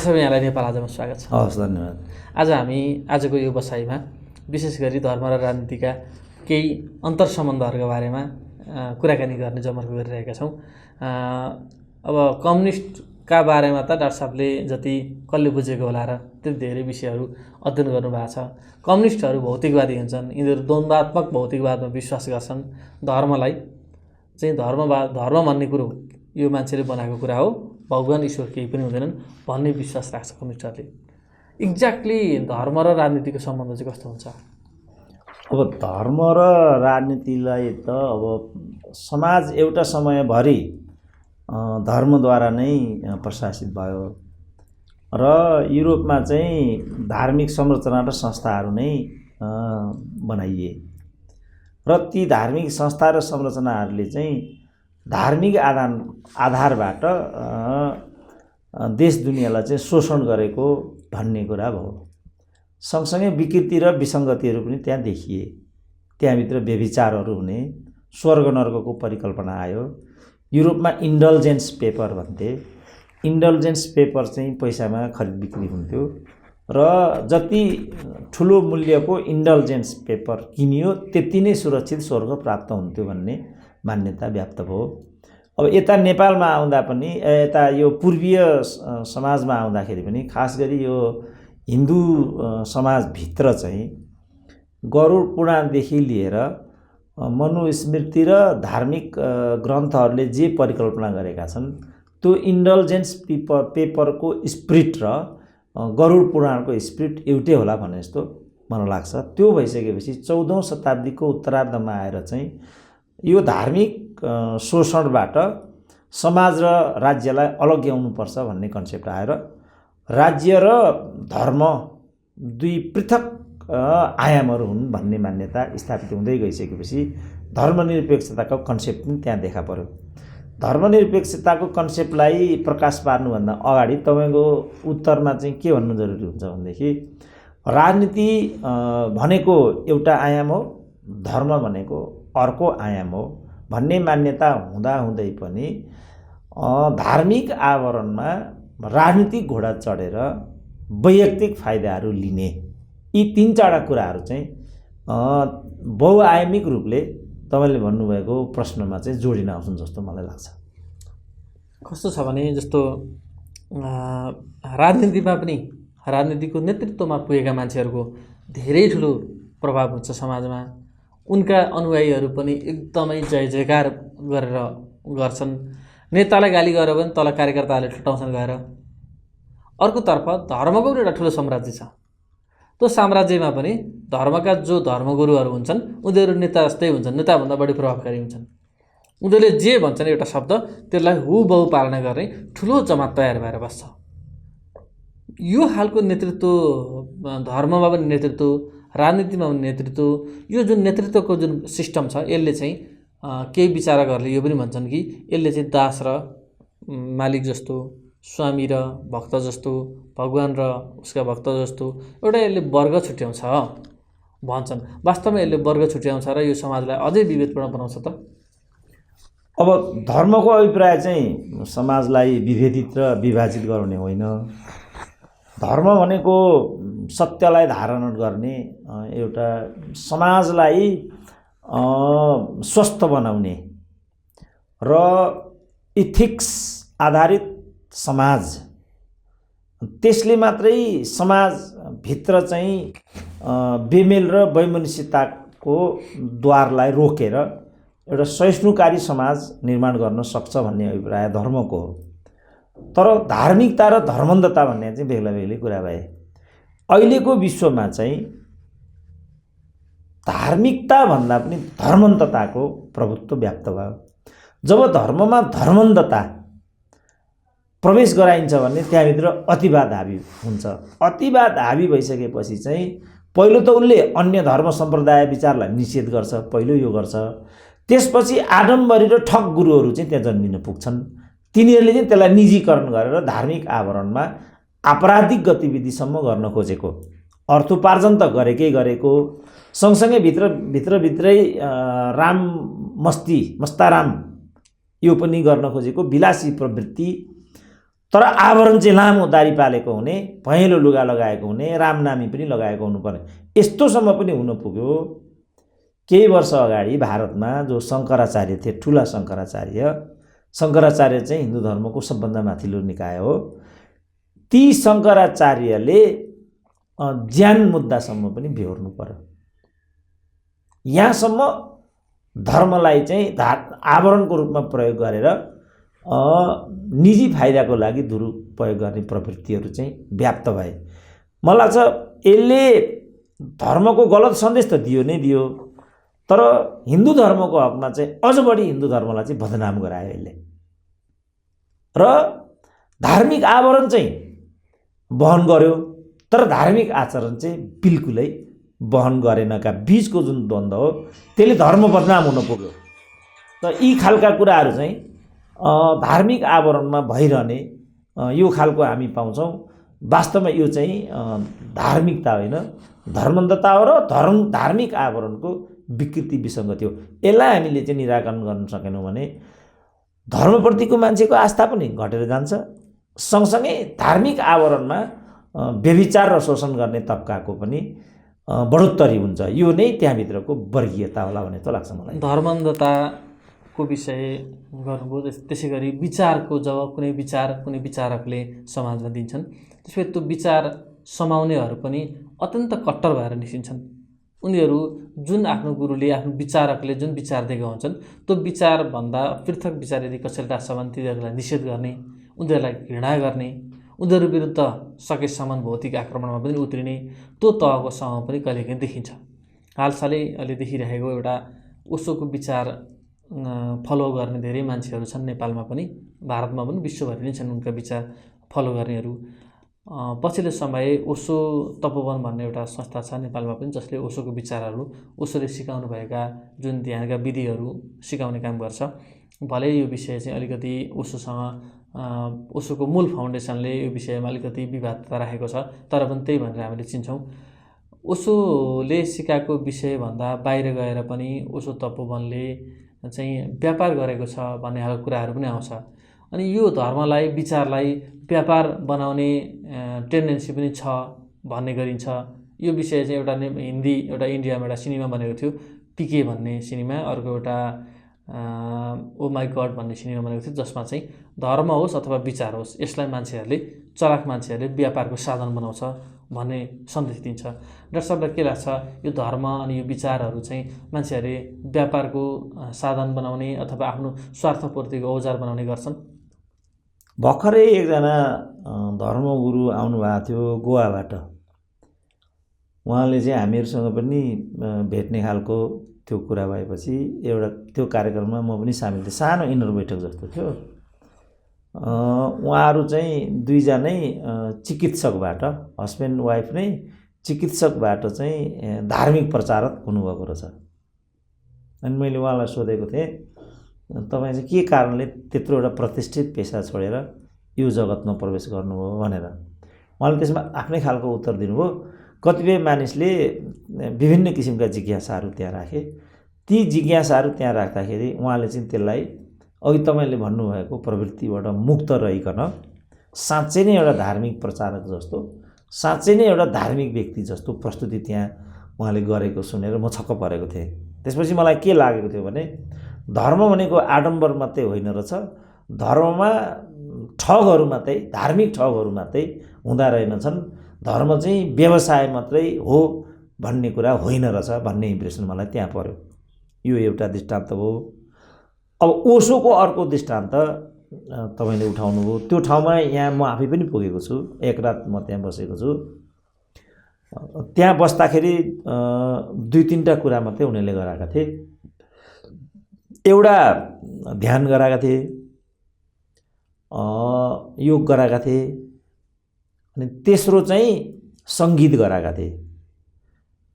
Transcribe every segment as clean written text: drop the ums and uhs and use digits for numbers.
Doctor साहब यहाँलाई नेपाल आजमा स्वागत छ। हवस्, धन्यवाद। आज हामी आजको यो बसाइमा विशेष गरी धर्म र राजनीतिका केही अन्तर सम्बन्धहरूका बारेमा कुराकानी गर्ने जमर्को गरिरहेका छौँ। अब कम्युनिस्टका बारेमा त डाक्टर साहबले जति कसले बुझेको होला र त्यति धेरै विषयहरू अध्ययन गर्नुभएको छ। कम्युनिस्टहरू भौतिकवादी हुन्छन्, यिनीहरू द्वन्द्वात्मक भौतिकवादमा विश्वास गर्छन्। धर्मलाई चाहिँ धर्म भन्ने कुरो यो मान्छेले बनाएको कुरा हो, भगवान ईश्वर केही पनि हुँदैनन् भन्ने विश्वास राख्छ कम्युनिस्टहरूले। एक्ज्याक्टली धर्म र राजनीतिको सम्बन्ध चाहिँ कस्तो हुन्छ? अब धर्म र राजनीतिलाई त अब समाज एउटा समयभरि धर्मद्वारा नै प्रशासित भयो र युरोपमा चाहिँ धार्मिक संरचना र संस्थाहरू नै बनाइए र ती धार्मिक संस्था र संरचनाहरूले चाहिँ धार्मिक आधारबाट देश दुनियाँलाई चाहिँ शोषण गरेको भन्ने कुरा भयो। सँगसँगै विकृति र विसङ्गतिहरू पनि त्यहाँ देखिए। त्यहाँभित्र व्यभिचारहरू हुने, स्वर्ग नर्कको परिकल्पना आयो। युरोपमा इन्डल्जेन्स पेपर भन्थे। इन्डल्जेन्स पेपर चाहिँ पैसामा खरिद बिक्री हुन्थ्यो र जति ठुलो मूल्यको इन्डल्जेन्स पेपर किनियो त्यति नै सुरक्षित स्वर्ग प्राप्त हुन्थ्यो भन्ने मान्यता व्याप्त भयो। अब यता नेपालमा आउँदा पनि, यता यो पूर्वीय समाजमा आउँदाखेरि पनि, खास गरी यो हिन्दू समाजभित्र चाहिँ गरुड पुराणदेखि लिएर मनुस्मृति र धार्मिक ग्रन्थहरूले जे परिकल्पना गरेका छन् त्यो इन्डल्जेन्स पेपरको स्पिरिट र गरुड पुराणको स्पिरिट एउटै होला भने जस्तो मलाई लाग्छ। त्यो भइसकेपछि 14औं शताब्दीको उत्तरार्धमा आएर चाहिँ यो धार्मिक शोषणबाट समाज र राज्यलाई अलग्याउनुपर्छ भन्ने कन्सेप्ट आएर राज्य र धर्म दुई पृथक आयामहरू हुन् भन्ने मान्यता स्थापित हुँदै गइसकेपछि धर्मनिरपेक्षताको कन्सेप्ट पनि त्यहाँ देखा पर्यो। धर्मनिरपेक्षताको कन्सेप्टलाई प्रकाश पार्नुभन्दा अगाडि तपाईँको उत्तरमा चाहिँ के भन्नु जरुरी हुन्छ भनेदेखि राजनीति भनेको एउटा आयाम हो, धर्म भनेको अर्को आयाम हो भन्ने मान्यता हुँदाहुँदै पनि धार्मिक आवरणमा राजनीतिक घोडा चढेर वैयक्तिक फाइदाहरू लिने यी तीन चारवटा कुराहरू चाहिँ बहुआयामिक रूपले तपाईँले भन्नुभएको प्रश्नमा चाहिँ जोडिन आउँछन् जस्तो मलाई लाग्छ। कस्तो छ भने जस्तो राजनीतिमा पनि राजनीतिको नेतृत्वमा पुगेका मान्छेहरूको धेरै ठुलो प्रभाव हुन्छ समाजमा। उनका अनुयायीहरू पनि एकदमै जय जयकार गरेर गर्छन्। नेतालाई गाली गरेर पनि तल कार्यकर्ताहरूले ठुटाउँछन् गएर। अर्कोतर्फ धर्मको पनि एउटा ठुलो साम्राज्य छ। त्यो साम्राज्यमा पनि धर्मका जो धर्मगुरुहरू हुन्छन् उनीहरू नेता जस्तै हुन्छन्, नेताभन्दा बढी प्रभावकारी हुन्छन्। उनीहरूले जे भन्छन् एउटा शब्द त्यसलाई हुबहु पालना गर्ने ठुलो जमात तयार भएर बस्छ। यो खालको नेतृत्व, धर्ममा पनि नेतृत्व, राजनीतिमा पनि नेतृत्व, यो जुन नेतृत्वको जुन सिस्टम छ यसले चाहिँ केही विचारकहरूले यो पनि भन्छन् कि यसले चाहिँ दास र मालिक जस्तो, स्वामी र भक्त जस्तो, भगवान र उसका भक्त जस्तो एउटा यसले वर्ग छुट्याउँछ भन्छन्। वास्तवमा यसले वर्ग छुट्याउँछ र यो समाजलाई अझै विभेदपूर्ण बनाउँछ त? अब धर्मको अभिप्राय चाहिँ समाजलाई विभेदित र विभाजित गराउने होइन। धर्म भनेको सत्यलाई धारण गर्ने, एउटा समाजलाई स्वस्थ बनाउने र इथिक्स आधारित समाज, त्यसले मात्रै समाजभित्र चाहिँ बेमेल र वैमनस्यताको द्वारलाई रोकेर एउटा सहिष्णुकारी समाज निर्माण गर्न सक्छ भन्ने अभिप्राय धर्मको हो। तर धार्मिकता र धर्मन्धता भन्ने चाहिँ बेग्ला बेग्लै कुरा भए। अहिलेको विश्वमा चाहिँ धार्मिकता भन्दा पनि धर्मन्धताको प्रभुत्व व्याप्त भयो। जब धर्ममा धर्मन्धता प्रवेश गराइन्छ भने त्यहाँभित्र अतिवाद हावी हुन्छ। अतिवाद हावी भइसकेपछि चाहिँ पहिलो त उसले अन्य धर्म सम्प्रदाय विचारलाई निषेध गर्छ, पहिलो यो गर्छ। त्यसपछि आडम्बरी र ठग गुरुहरू चाहिँ त्यहाँ जन्मिन पुग्छन्। तिनीहरूले चाहिँ त्यसलाई निजीकरण गरेर धार्मिक आवरणमा आपराधिक गतिविधिसम्म गर्न खोजेको, अर्थोपार्जन त गरेको, सँगसँगै भित्रभित्रै राम मस्ताराम यो पनि गर्न खोजेको, विलासी प्रवृत्ति, तर आवरण चाहिँ लामो दारी पालेको हुने, पहेँलो लुगा लगाएको हुने, रामनामी पनि लगाएको हुनुपर्ने, यस्तोसम्म पनि हुन पुग्यो। केही वर्ष अगाडि भारतमा जो शङ्कराचार्य थिए, ठुला शङ्कराचार्य चाहिँ हिन्दू धर्मको सबभन्दा माथिल्लो निकाय हो। ती शङ्कराचार्यले ज्यान मुद्दासम्म पनि बेहोर्नु पर्यो। यहाँसम्म धर्मलाई चाहिँ आवरणको रूपमा प्रयोग गरेर निजी फाइदाको लागि दुरुपयोग गर्ने प्रवृत्तिहरू चाहिँ व्याप्त भए। मलाई लाग्छ यसले धर्मको गलत सन्देश त दियो नै दियो, तर हिन्दू धर्मको हकमा चाहिँ अझ बढी हिन्दू धर्मलाई चाहिँ बदनाम गरायो यसले। र धार्मिक आवरण चाहिँ वहन गर्यो, तर धार्मिक आचरण चाहिँ बिल्कुलै वहन गरेनका बीचको जुन द्वन्द्व हो त्यसले धर्म बदनाम हुन पुग्यो। त यी खालका कुराहरू चाहिँ धार्मिक आवरणमा भइरहने यो खालको हामी पाउँछौँ। वास्तवमा यो चाहिँ धार्मिकता होइन, धर्मन्धता हो र धार्मिक आवरणको विकृति विसङ्गति हो। यसलाई हामीले चाहिँ निराकरण गर्न सकेनौँ भने धर्मप्रतिको मान्छेको आस्था पनि घटेर जान्छ, सँगसँगै धार्मिक आवरणमा व्यभिचार र शोषण गर्ने तबकाको पनि बढोत्तरी हुन्छ। यो नै त्यहाँभित्रको वर्गीयता होला भन्ने त लाग्छ मलाई। धर्मन्धताको विषय गर्नुभयो, त्यसै गरी विचारको जब कुनै विचारकले समाजमा दिन्छन् त्यसपछि त्यो विचार समाउनेहरू पनि अत्यन्त कट्टर भएर निस्किन्छन्। उनीहरू जुन आफ्नो गुरुले, आफ्नो विचारकले जुन विचार दिएका हुन्छन् त्यो विचारभन्दा पृथक विचार यदि कसैले राख्छ भने तिनीहरूलाई निषेध गर्ने, उनीहरूलाई घृणा गर्ने, उनीहरू विरुद्ध सकेसम्म भौतिक आक्रमणमा पनि उत्रिने त्यो तहको समूह पनि कहिलेकाहीँ देखिन्छ। हालसालै अहिले देखिरहेको एउटा ओशोको विचार फलो गर्ने धेरै मान्छेहरू छन् नेपालमा पनि, भारतमा पनि, विश्वभरि नै छन् उनका विचार फलो गर्नेहरू। पछिल्लो समय ओशो तपोवन भन्ने एउटा संस्था छ नेपालमा पनि, जसले ओशोको विचारहरू, ओशोले सिकाउनु भएका जुन ध्यानका विधिहरू सिकाउने काम गर्छ। भले यो विषय चाहिँ अलिकति ओशोको मूल फाउन्डेसनले यो विषयमा अलिकति विवादता राखेको छ, तर पनि त्यही भनेर हामीले चिन्छौँ। ओशोले सिकाएको विषयभन्दा बाहिर गएर पनि ओशो तपोवनले चाहिँ व्यापार गरेको छ भन्ने खालको कुराहरू पनि आउँछ। अनि यो धर्मलाई, विचारलाई व्यापार बनाउने टेन्डेन्सी पनि छ भन्ने गरिन्छ। यो विषय चाहिँ एउटा इन्डियामा एउटा सिनेमा बनेको थियो, पिके भन्ने सिनेमा, अर्को एउटा ओ माई गड भन्ने सिनेमा बनेको थियो, जसमा चाहिँ धर्म होस् अथवा विचार होस् यसलाई मान्छेहरूले, चलाक मान्छेहरूले व्यापारको साधन बनाउँछ भन्ने सन्देश दिन्छ। डाक्टर साहबलाई के लाग्छ, यो धर्म अनि यो विचारहरू चाहिँ मान्छेहरूले व्यापारको साधन बनाउने अथवा आफ्नो स्वार्थपूर्तिको औजार बनाउने गर्छन्? भर्खरै एकजना धर्मगुरु आउनुभएको थियो गोवाबाट। उहाँले चाहिँ हामीहरूसँग पनि भेट्ने खालको त्यो कुरा भएपछि एउटा त्यो कार्यक्रममा म पनि सामेल थिएँ। सानो इनर बैठक जस्तो थियो। उहाँहरू चाहिँ दुईजनै चिकित्सकबाट, हस्बेन्ड वाइफ नै चिकित्सकबाट चाहिँ धार्मिक प्रचारक हुनुभएको रहेछ। अनि मैले उहाँलाई सोधेको थिएँ, तपाईँ चाहिँ के कारणले त्यत्रो एउटा प्रतिष्ठित पेसा छोडेर यो जगतमा प्रवेश गर्नुभयो भनेर। उहाँले त्यसमा आफ्नै खालको उत्तर दिनुभयो। कतिपय मानिसले विभिन्न किसिमका जिज्ञासाहरू त्यहाँ राखे। ती जिज्ञासाहरू त्यहाँ राख्दाखेरि उहाँले चाहिँ त्यसलाई अघि तपाईँले भन्नुभएको प्रवृत्तिबाट मुक्त रहिकन साँच्चै नै एउटा धार्मिक प्रचारक जस्तो, साँच्चै नै एउटा धार्मिक व्यक्ति जस्तो प्रस्तुति त्यहाँ उहाँले गरेको सुनेर म छक्क परेको थिएँ। त्यसपछि मलाई के लागेको थियो भने धर्म भनेको आडम्बर मात्रै होइन रहेछ, धर्ममा ठगहरू मात्रै, धार्मिक ठगहरू मात्रै हुँदा रहेनछन्, धर्म चाहिँ व्यवसाय मात्रै हो भन्ने कुरा होइन रहेछ भन्ने इम्प्रेसन मलाई त्यहाँ पर्यो। यो एउटा दृष्टान्त हो। अब ओशोको अर्को दृष्टान्त तपाईँले उठाउनुभयो। त्यो ठाउँमा यहाँ म आफै पनि पुगेको छु, एक रात म त्यहाँ बसेको छु। त्यहाँ बस्दाखेरि दुई तिनवटा कुरा मात्रै उनीहरूले गराएका थिए। एउटा ध्यान गराएका थिए, योग गराएका थिए, अनि तेस्रो चाहिँ सङ्गीत गराएका थिए।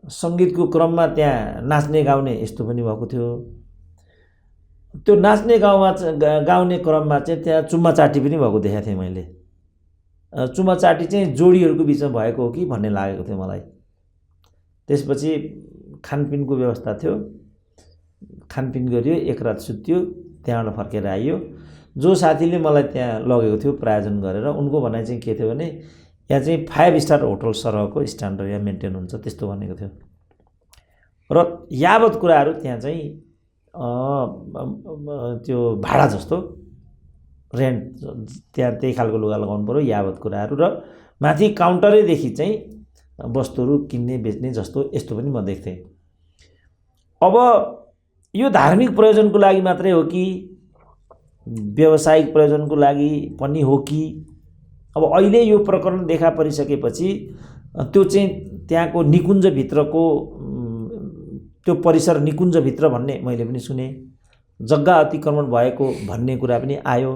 सङ्गीतको क्रममा त्यहाँ नाच्ने गाउने यस्तो पनि भएको थियो। त्यो नाच्ने गाउने क्रममा चाहिँ त्यहाँ चुम्माचाटी पनि भएको देखाएको थिएँ मैले। चुम्माचाटी चाहिँ जोडीहरूको बिचमा भएको हो कि भन्ने लागेको थियो मलाई। त्यसपछि खानपिनको व्यवस्था थियो, खानपिन गरियो, एक रात सुत्यो, त्यहाँबाट फर्केर आइयो। जो साथीले मलाई त्यहाँ लगेको थियो प्रायोजन गरेर उनको भनाइ चाहिँ के थियो भने यहाँ चाहिँ 5 स्टार होटल सरहको स्ट्यान्डर्ड यहाँ मेन्टेन हुन्छ त्यस्तो भनेको थियो। र यावत कुराहरू त्यहाँ चाहिँ त्यो भाडा जस्तो रेन्ट त्यहाँ त्यही खालको लुगा लगाउनु पऱ्यो यावत कुराहरू, र माथि काउन्टरैदेखि चाहिँ वस्तुहरू किन्ने बेच्ने जस्तो यस्तो पनि म देख्थेँ। अब यो धार्मिक प्रयोजनको लागि मात्रै हो कि व्यावसायिक प्रयोजनको लागि पनि हो कि, अब अहिले यो प्रकरण देखा परिसकेपछि त्यो चाहिँ त्यहाँको निकुञ्जभित्रको त्यो परिसर निकुञ्जभित्र भन्ने मैले पनि सुने, जग्गा अतिक्रमण भएको भन्ने कुरा पनि आयो।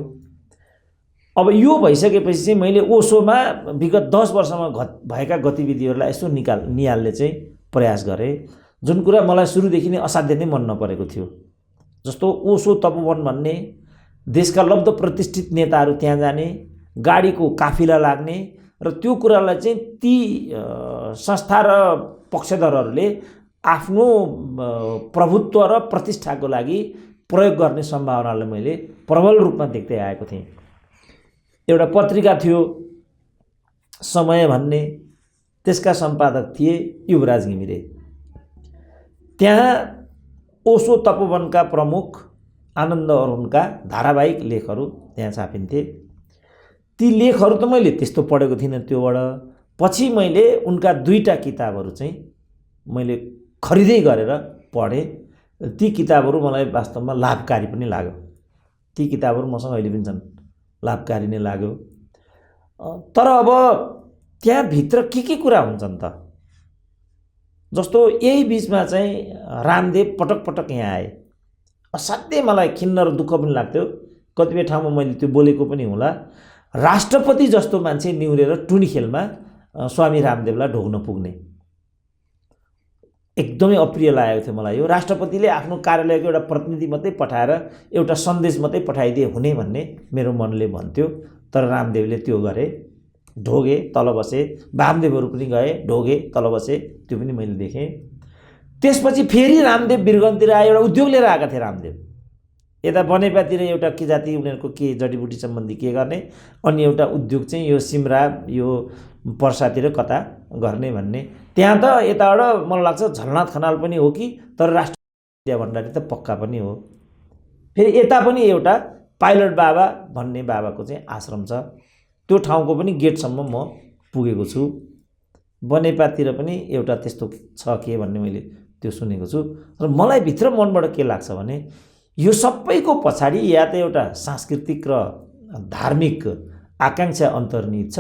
अब यो भइसकेपछि चाहिँ मैले ओसोमा विगत 10 वर्षमा भएका गतिविधिहरूलाई यसो निहाल्ने चाहिँ प्रयास गरेँ, जुन कुरा मलाई सुरुदेखि नै असाध्य नै मन नपरेको थियो। जस्तो ओसो तपोवन भन्ने, देशका लब्ध प्रतिष्ठित नेताहरू त्यहाँ जाने, गाडीको काफिला लाग्ने, र त्यो कुरालाई चाहिँ ती संस्था र पक्षधरहरूले आफ्नो प्रभुत्व र प्रतिष्ठाको लागि प्रयोग गर्ने सम्भावनालाई मैले प्रबल रूपमा देख्दै आएको थिएँ। एउटा पत्रिका थियो समय भन्ने, त्यसका सम्पादक थिए युवराज घिमिरे। त्यहाँ ओसो तपोवनका प्रमुख आनन्द अरुणका धारावाहिक लेखहरू त्यहाँ छापिन्थे। ती लेखहरू त मैले त्यस्तो पढेको थिइनँ त्योबाट। पछि मैले उनका 2टा किताबहरू चाहिँ मैले खरिदै गरेर पढेँ। ती किताबहरू मलाई वास्तवमा लाभकारी पनि लाग्यो। ती किताबहरू मसँग अहिले पनि छन्, लाभकारी नै लाग्यो। तर अब त्यहाँभित्र के कुरा हुन्छन् त, जस्तो यही बिचमा चाहिँ रामदेव पटक पटक यहाँ आए। असाध्यै मलाई खिन्न र दुःख पनि लाग्थ्यो। कतिपय ठाउँमा मैले त्यो बोलेको पनि होला। राष्ट्रपति जस्तो मान्छे निहुरेर टुनी खेलमा स्वामी रामदेवलाई ढोग्न पुग्ने एकदमै अप्रिय लागेको थियो मलाई। यो राष्ट्रपतिले आफ्नो कार्यालयको एउटा प्रतिनिधि मात्रै पठाएर एउटा सन्देश मात्रै पठाइदिए हुने भन्ने मेरो मनले भन्थ्यो। तर रामदेवले त्यो गरे, ढोगे, तल बसे। वामदेवहरू पनि गए, ढोगे, तल बसे। त्यो पनि मैले देखेँ। त्यसपछि फेरि रामदेव वीरगन्जतिर आए। एउटा उद्योग लिएर आएका थिए रामदेव। यता बनेपातिर एउटा के जाति उनीहरूको के जडीबुटी सम्बन्धी के गर्ने, अनि एउटा उद्योग चाहिँ यो सिमरा यो पर्सातिर कता गर्ने भन्ने। त्यहाँ त यताबाट मलाई लाग्छ झलनाथ खनाल पनि हो कि, तर राष्ट्रिय विद्या भण्डारी त पक्का पनि हो। फेरि यता पनि एउटा पाइलट बाबा भन्ने बाबाको चाहिँ आश्रम छ। त्यो ठाउँको पनि गेटसम्म म पुगेको छु। बनेपातिर पनि एउटा त्यस्तो छ के भन्ने मैले त्यो सुनेको छु। र मलाई भित्र मनबाट के लाग्छ भने यो सबैको पछाडि या त एउटा सांस्कृतिक र धार्मिक आकाङ्क्षा अन्तर्निहित छ,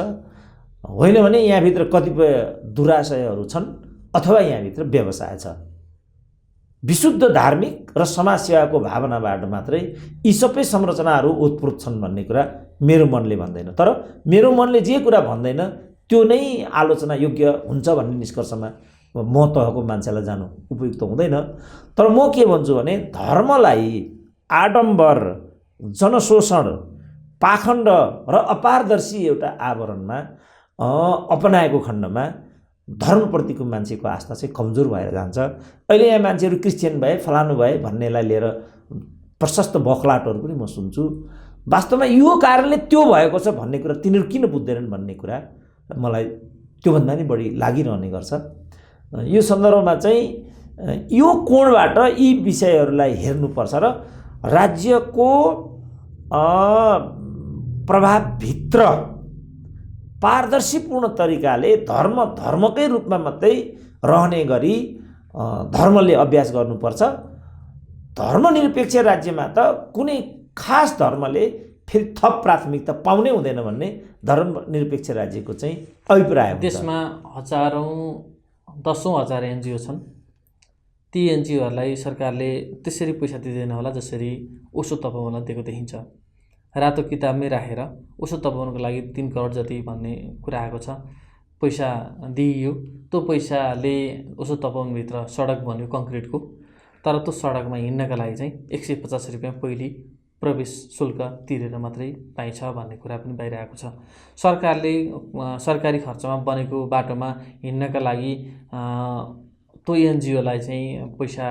होइन भने यहाँभित्र कतिपय दुराशयहरू छन्, अथवा यहाँभित्र व्यवसाय छ। विशुद्ध धार्मिक र समाजसेवाको भावनाबाट मात्रै यी सबै संरचनाहरू ओतप्रोत छन् भन्ने कुरा मेरो मनले भन्दैन। तर मेरो मनले जे कुरा भन्दैन त्यो नै आलोचना योग्य हुन्छ भन्ने निष्कर्षमा म तहको मान्छेलाई जानु उपयुक्त हुँदैन। तर म के भन्छु भने धर्मलाई आडम्बर, जनशोषण, पाखण्ड र अपारदर्शी एउटा आवरणमा अपनाएको खण्डमा धर्मप्रतिको मान्छेको आस्था चाहिँ कमजोर भएर जान्छ। अहिले यहाँ मान्छेहरू क्रिस्चियन भए, फलानु भए भन्नेलाई लिएर प्रशस्त बखलाटहरू पनि म सुन्छु। वास्तवमा यो कारणले त्यो भएको छ भन्ने कुरा तिनीहरू किन बुझ्दैनन् भन्ने कुरा मलाई त्योभन्दा नि बढी लागिरहने गर्छ। यो सन्दर्भमा चाहिँ यो कोणबाट यी विषयहरूलाई हेर्नुपर्छ र राज्यको प्रभावभित्र पारदर्शीपूर्ण तरिकाले धर्मकै रूपमा मात्रै रहने गरी धर्मले अभ्यास गर्नुपर्छ। धर्मनिरपेक्ष राज्यमा त कुनै खास धर्मले फेरि थप प्राथमिकता पाउनै हुँदैन भन्ने धर्मनिरपेक्ष राज्यको चाहिँ अभिप्राय हुन्छ। देशमा हजारौँ दसौँ हजार एनजिओ छन्। ती एनजिओहरूलाई सरकारले त्यसरी पैसा दिँदैन होला जसरी ओसो तपोवनलाई दिएको देखिन्छ। रातो किताबमै राखेर ओसो तपोवनको लागि 3 करोड जति भन्ने कुरा आएको छ, पैसा दिइयो। त्यो पैसाले ओसो तपोवनभित्र सडक बन्यो कङ्क्रिटको, तर त्यो सडकमा हिँड्नका लागि चाहिँ 150 रुपियाँ पहिले प्रवेश शुल्क तिरेर मात्रै पाइन्छ भन्ने कुरा पनि बाहिर आएको छ। सरकारले सरकारी खर्चमा बनेको बाटोमा हिँड्नका लागि त्यो एनजिओलाई चाहिँ पैसा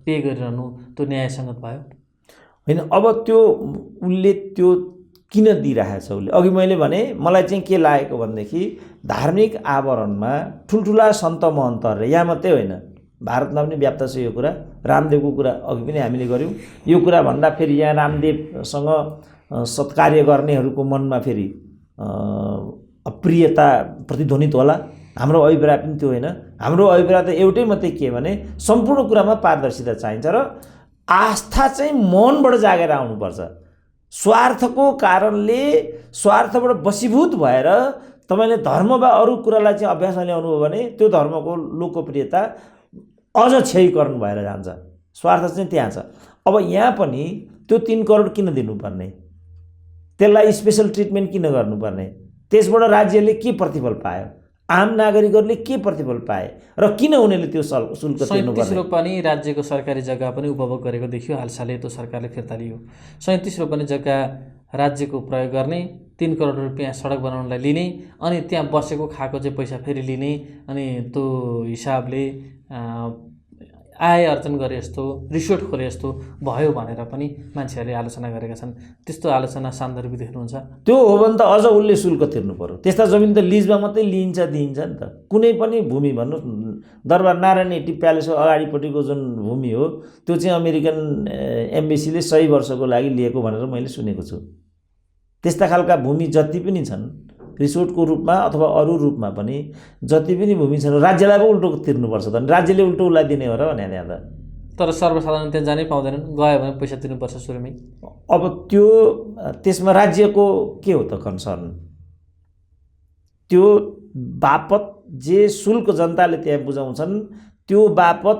पे गरिरहनु त्यो न्यायसङ्गत भयो? होइन। अब त्यो उसले त्यो किन दिइरहेछ उसले? अघि मैले भने मलाई चाहिँ के लागेको भनेदेखि धार्मिक आवरणमा ठुल्ठुला सन्त महन्तहरूले, यहाँ मात्रै होइन भारतमा पनि व्याप्त छ यो कुरा। रामदेवको कुरा अघि पनि हामीले गऱ्यौँ। यो कुरा भन्दा फेरि यहाँ रामदेवसँग सत्कार्य गर्नेहरूको मनमा फेरि अप्रियता प्रतिध्वनित होला। हाम्रो अभिप्राय पनि त्यो होइन। हाम्रो अभिप्राय त एउटै मात्रै के भने सम्पूर्ण कुरामा पारदर्शिता चाहिन्छ र आस्था चाहिँ मनबाट जागेर आउनुपर्छ। स्वार्थको कारणले, स्वार्थबाट वशीभूत भएर तपाईँले धर्म वा अरू कुरालाई चाहिँ अभ्यासमा ल्याउनु हो भने त्यो धर्मको लोकप्रियता अझ क्षयीकरण भएर जान्छ। स्वार्थ चाहिँ त्यहाँ छ। अब यहाँ पनि त्यो 3 करोड किन दिनुपर्ने? त्यसलाई स्पेसल ट्रिटमेन्ट किन गर्नुपर्ने? त्यसबाट राज्यले के प्रतिफल पायो? आम नागरिकहरूले के प्रतिफल पाए र किन उनीहरूले त्यो शुल्क तिर्नुपर्ने? 37 रोपनी राज्यको सरकारी जग्गा पनि उपभोग गरेको देखियो। हालसालै त्यो सरकारले फिर्ता लियो। 37 रोपनी जग्गा राज्यको प्रयोग गर्ने, 3 करोड रुपियाँ सडक बनाउनलाई लिने, अनि त्यहाँ बसेको खाएको चाहिँ पैसा फेरि लिने, अनि त्यो हिसाबले आय अर्जन गरे जस्तो, रिसोर्ट खोले जस्तो भयो भनेर पनि मान्छेहरूले आलोचना गरेका छन्। त्यस्तो आलोचना सान्दर्भिक देख्नुहुन्छ? त्यो हो भने त अझ उसले शुल्क तिर्नु पर्यो। त्यस्ता जमिन त लिजमा मात्रै लिन्छ दिइन्छ नि त। कुनै पनि भूमि भन्नु, दरबार नारायण एटी प्यालेसको अगाडिपट्टिको जुन भूमि हो त्यो चाहिँ अमेरिकन एम्बेसीले 100 वर्षको लागि लिएको भनेर मैले सुनेको छु। त्यस्ता खालका भूमि जति पनि छन् रिसोर्टको रूपमा अथवा अरू रूपमा पनि जति पनि भूमि छन्, राज्यलाई पो उल्टो तिर्नुपर्छ त। राज्यले उल्टो उसलाई दिने हो र भने त्यहाँ त। तर सर्वसाधारण त्यहाँ जानै पाउँदैनन्। गयो भने पैसा तिर्नुपर्छ सुरुमै। अब त्यो त्यसमा राज्यको के हो त कन्सर्न? त्यो बापत जे शुल्क जनताले त्यहाँ बुझाउँछन् त्यो बापत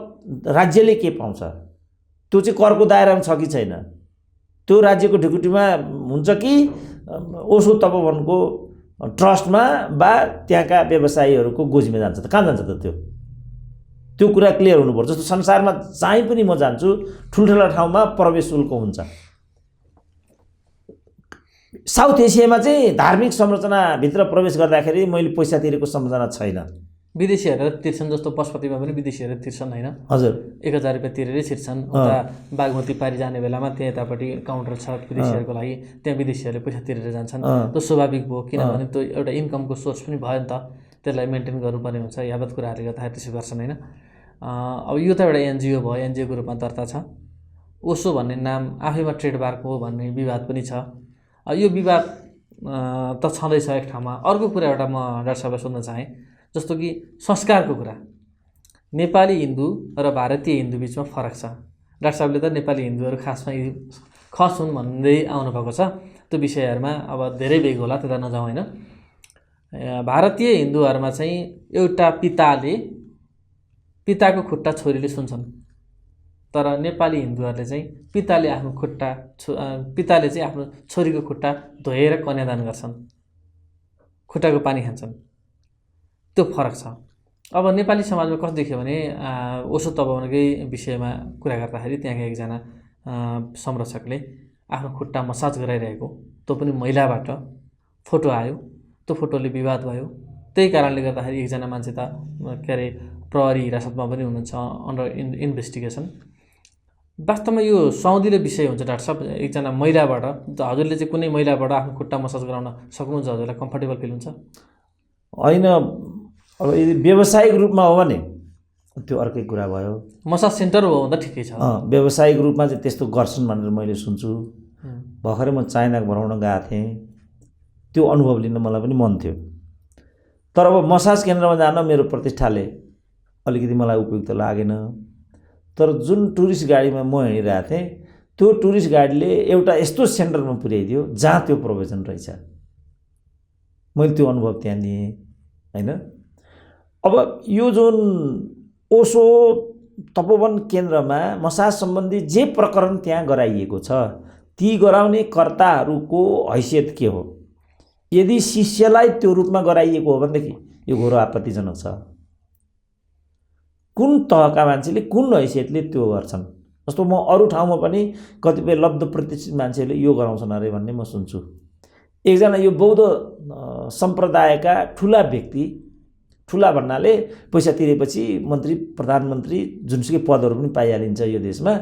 राज्यले के पाउँछ? त्यो चाहिँ करको दायरामा छ कि छैन? त्यो राज्यको ढुकुटीमा हुन्छ कि ओसो तपोवनको ट्रस्टमा वा त्यहाँका व्यवसायीहरूको गोजीमा जान्छ त? कहाँ जान्छ त? त्यो कुरा क्लियर हुनुपर्छ। जस्तो संसारमा चाहिँ पनि म जान्छु ठुल्ठुला ठाउँमा प्रवेश शुल्क हुन्छ। साउथ एसियामा चाहिँ धार्मिक संरचनाभित्र प्रवेश गर्दाखेरि मैले पैसा तिरेको सम्झना छैन। विदेशीहरूले तिर्छन्, जस्तो पशुपतिमा पनि विदेशीहरूले तिर्छन् होइन? हजुर, 1000 रुपियाँ तिरेरै छिर्छन्। उता बागमती पारी जाने बेलामा त्यहाँ यतापट्टि काउन्टर छ विदेशीहरूको लागि, त्यहाँ विदेशीहरूले पैसा तिरेर जान्छन्। त्यो स्वाभाविक भयो, किनभने त्यो एउटा इन्कमको सोर्स पनि भयो नि त। त्यसलाई मेन्टेन गर्नुपर्ने हुन्छ। यावत कुराहरूले गर्दाखेरि त्यसो गर्छन् होइन? अब यो त एउटा एनजिओ भयो, एनजिओको रूपमा दर्ता छ। ओसो भन्ने नाम आफैमा ट्रेडमार्क हो भन्ने विवाद पनि छ। यो विवाद त छँदैछ एक ठाउँमा। अर्को कुरा एउटा म डाक्टर साहबलाई सोध्न चाहेँ, जस्तो कि संस्कारको कुरा। नेपाली हिन्दू र भारतीय हिन्दू बिचमा फरक छ। डाक्टर साहबले त नेपाली हिन्दूहरू खासमा खस हुन् भन्दै आउनुभएको छ। त्यो विषयहरूमा अब धेरै बेग होला, त्यता नजाउँ होइन? भारतीय हिन्दूहरूमा चाहिँ एउटा पिताको खुट्टा छोरीले सुन्छन्, तर नेपाली हिन्दूहरूले चाहिँ पिताले चाहिँ आफ्नो छोरीको खुट्टा धोएर कन्यादान गर्छन्, खुट्टाको पानी खान्छन्। त्यो फरक छ। अब नेपाली समाजमा कस्तो देख्यो भने ओसो तपोवनकै विषयमा कुरा गर्दाखेरि त्यहाँका एकजना संरक्षकले आफ्नो खुट्टा मसाज गराइरहेको, त्यो पनि महिलाबाट फोटो आयो। त्यो फोटोले विवाद भयो। त्यही कारणले गर्दाखेरि एकजना मान्छे त के अरे प्रहरी हिरासतमा पनि हुनुहुन्छ, अन्डर इन्भेस्टिगेसन। वास्तवमा यो सौदिलो विषय हुन्छ डाक्टर साहब। एकजना महिलाबाट, हजुरले चाहिँ कुनै महिलाबाट आफ्नो खुट्टा मसाज गराउन सक्नुहुन्छ? हजुरलाई कम्फर्टेबल फिल हुन्छ? होइन, अब यदि व्यावसायिक रूपमा हो भने त्यो अर्कै कुरा भयो। मसाज सेन्टर हो भने त ठिकै छ। व्यावसायिक रूपमा चाहिँ त्यस्तो गर्छन् भनेर मैले सुन्छु। भर्खरै म चाइना भ्रमण गएको थिएँ, त्यो अनुभव लिन मलाई पनि मन थियो। तर अब मसाज केन्द्रमा जान मेरो प्रतिष्ठाले अलिकति मलाई उपयुक्त लागेन। तर जुन टुरिस्ट गाडीमा म हिँडिरहेको थिएँ त्यो टुरिस्ट गाडीले एउटा यस्तो सेन्टरमा पुर्याइदियो जहाँ त्यो प्रोभिजन रहेछ। मैले त्यो अनुभव त्यहाँ लिएँ होइन? अब यो जुन ओसो तपोवन केन्द्रमा मसाज सम्बन्धी जे प्रकरण त्यहाँ गराइएको छ, ती गराउने कर्ताहरूको हैसियत के हो? यदि शिष्यलाई त्यो रूपमा गराइएको हो भनेदेखि यो घोर आपत्तिजनक छ। कुन तहका मान्छेले कुन हैसियतले त्यो गर्छन्? जस्तो म अरू ठाउँमा पनि कतिपय लब्ध प्रतिष्ठित मान्छेहरूले यो गराउँछन् अरे भन्ने म सुन्छु। एकजना यो बौद्ध सम्प्रदायका ठुला व्यक्ति, ठुला भन्नाले पैसा तिरेपछि मन्त्री, प्रधानमन्त्री, जुनसुकै पदहरू पनि पाइहालिन्छ यो देशमा,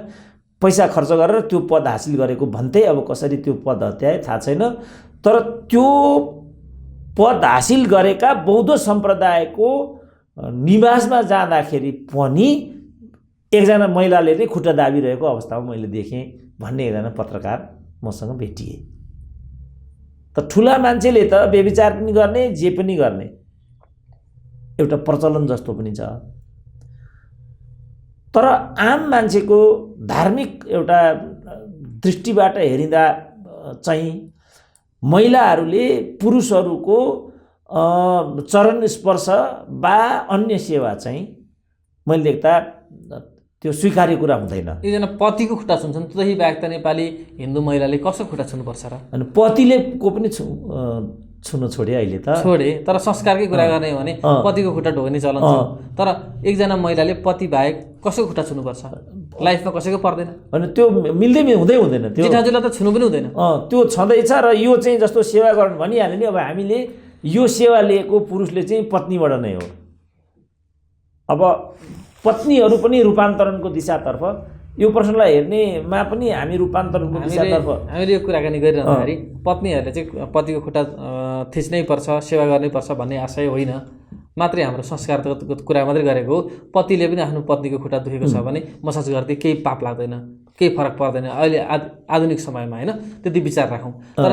पैसा खर्च गरेर त्यो पद हासिल गरेको भन्थे। अब कसरी त्यो पद हत्याए थाहा छैन, तर त्यो पद हासिल गरेका बौद्ध सम्प्रदायको निवासमा जाँदाखेरि पनि एकजना महिलाले नै खुट्टा दाबिरहेको अवस्थामा मैले देखेँ भन्ने एकजना पत्रकार मसँग भेटिए। त ठुला मान्छेले त व्यभिचार पनि गर्ने, जे पनि गर्ने एउटा प्रचलन जस्तो पनि छ। तर आम मान्छेको धार्मिक एउटा दृष्टिबाट हेरिँदा चाहिँ महिलाहरूले पुरुषहरूको चरण स्पर्श वा अन्य सेवा चाहिँ मैले देख्दा त्यो स्वीकार्य कुरा हुँदैन। एकजना पतिको खुट्टा छुन्छन्, त्यही बाहेक त नेपाली हिन्दू महिलाले कसो खुट्टा छुनुपर्छ र? अनि पतिले को पनि छुन छोडे अहिले त छोडे, तर संस्कारकै कुरा गर्ने हो भने पतिको खुट्टा ढोग्ने चलन छ। तर एकजना महिलाले पति बाहेक कसैको खुट्टा छुनुपर्छ? लाइफमा कसैको पर्दैन। अनि त्यो हुँदैन त्यो जेठाजुलाई त छुनु पनि हुँदैन। त्यो छँदैछ। र यो चाहिँ जस्तो सेवा गर्नु भनिहाल्यो नि, अब हामीले यो सेवा लिएको पुरुषले चाहिँ पत्नीबाट नै हो। अब पत्नीहरू पनि रूपान्तरणको दिशातर्फ, यो प्रश्नलाई हेर्नेमा पनि हामी रूपान्तरणको दिशातर्फ हामीले यो कुराकानी गरिरहँदाखेरि पत्नीहरूले चाहिँ पतिको खुट्टा थिच्नै पर्छ, सेवा गर्नै पर्छ भन्ने आशय होइन, मात्रै हाम्रो संस्कारगत कुरा मात्रै गरेको हो। पतिले पनि आफ्नो पत्नीको खुट्टा दुखेको छ भने मसाज गर्दै केही पाप लाग्दैन, केही फरक पर्दैन अहिले आधुनिक समयमा, होइन? त्यति विचार राखौँ। तर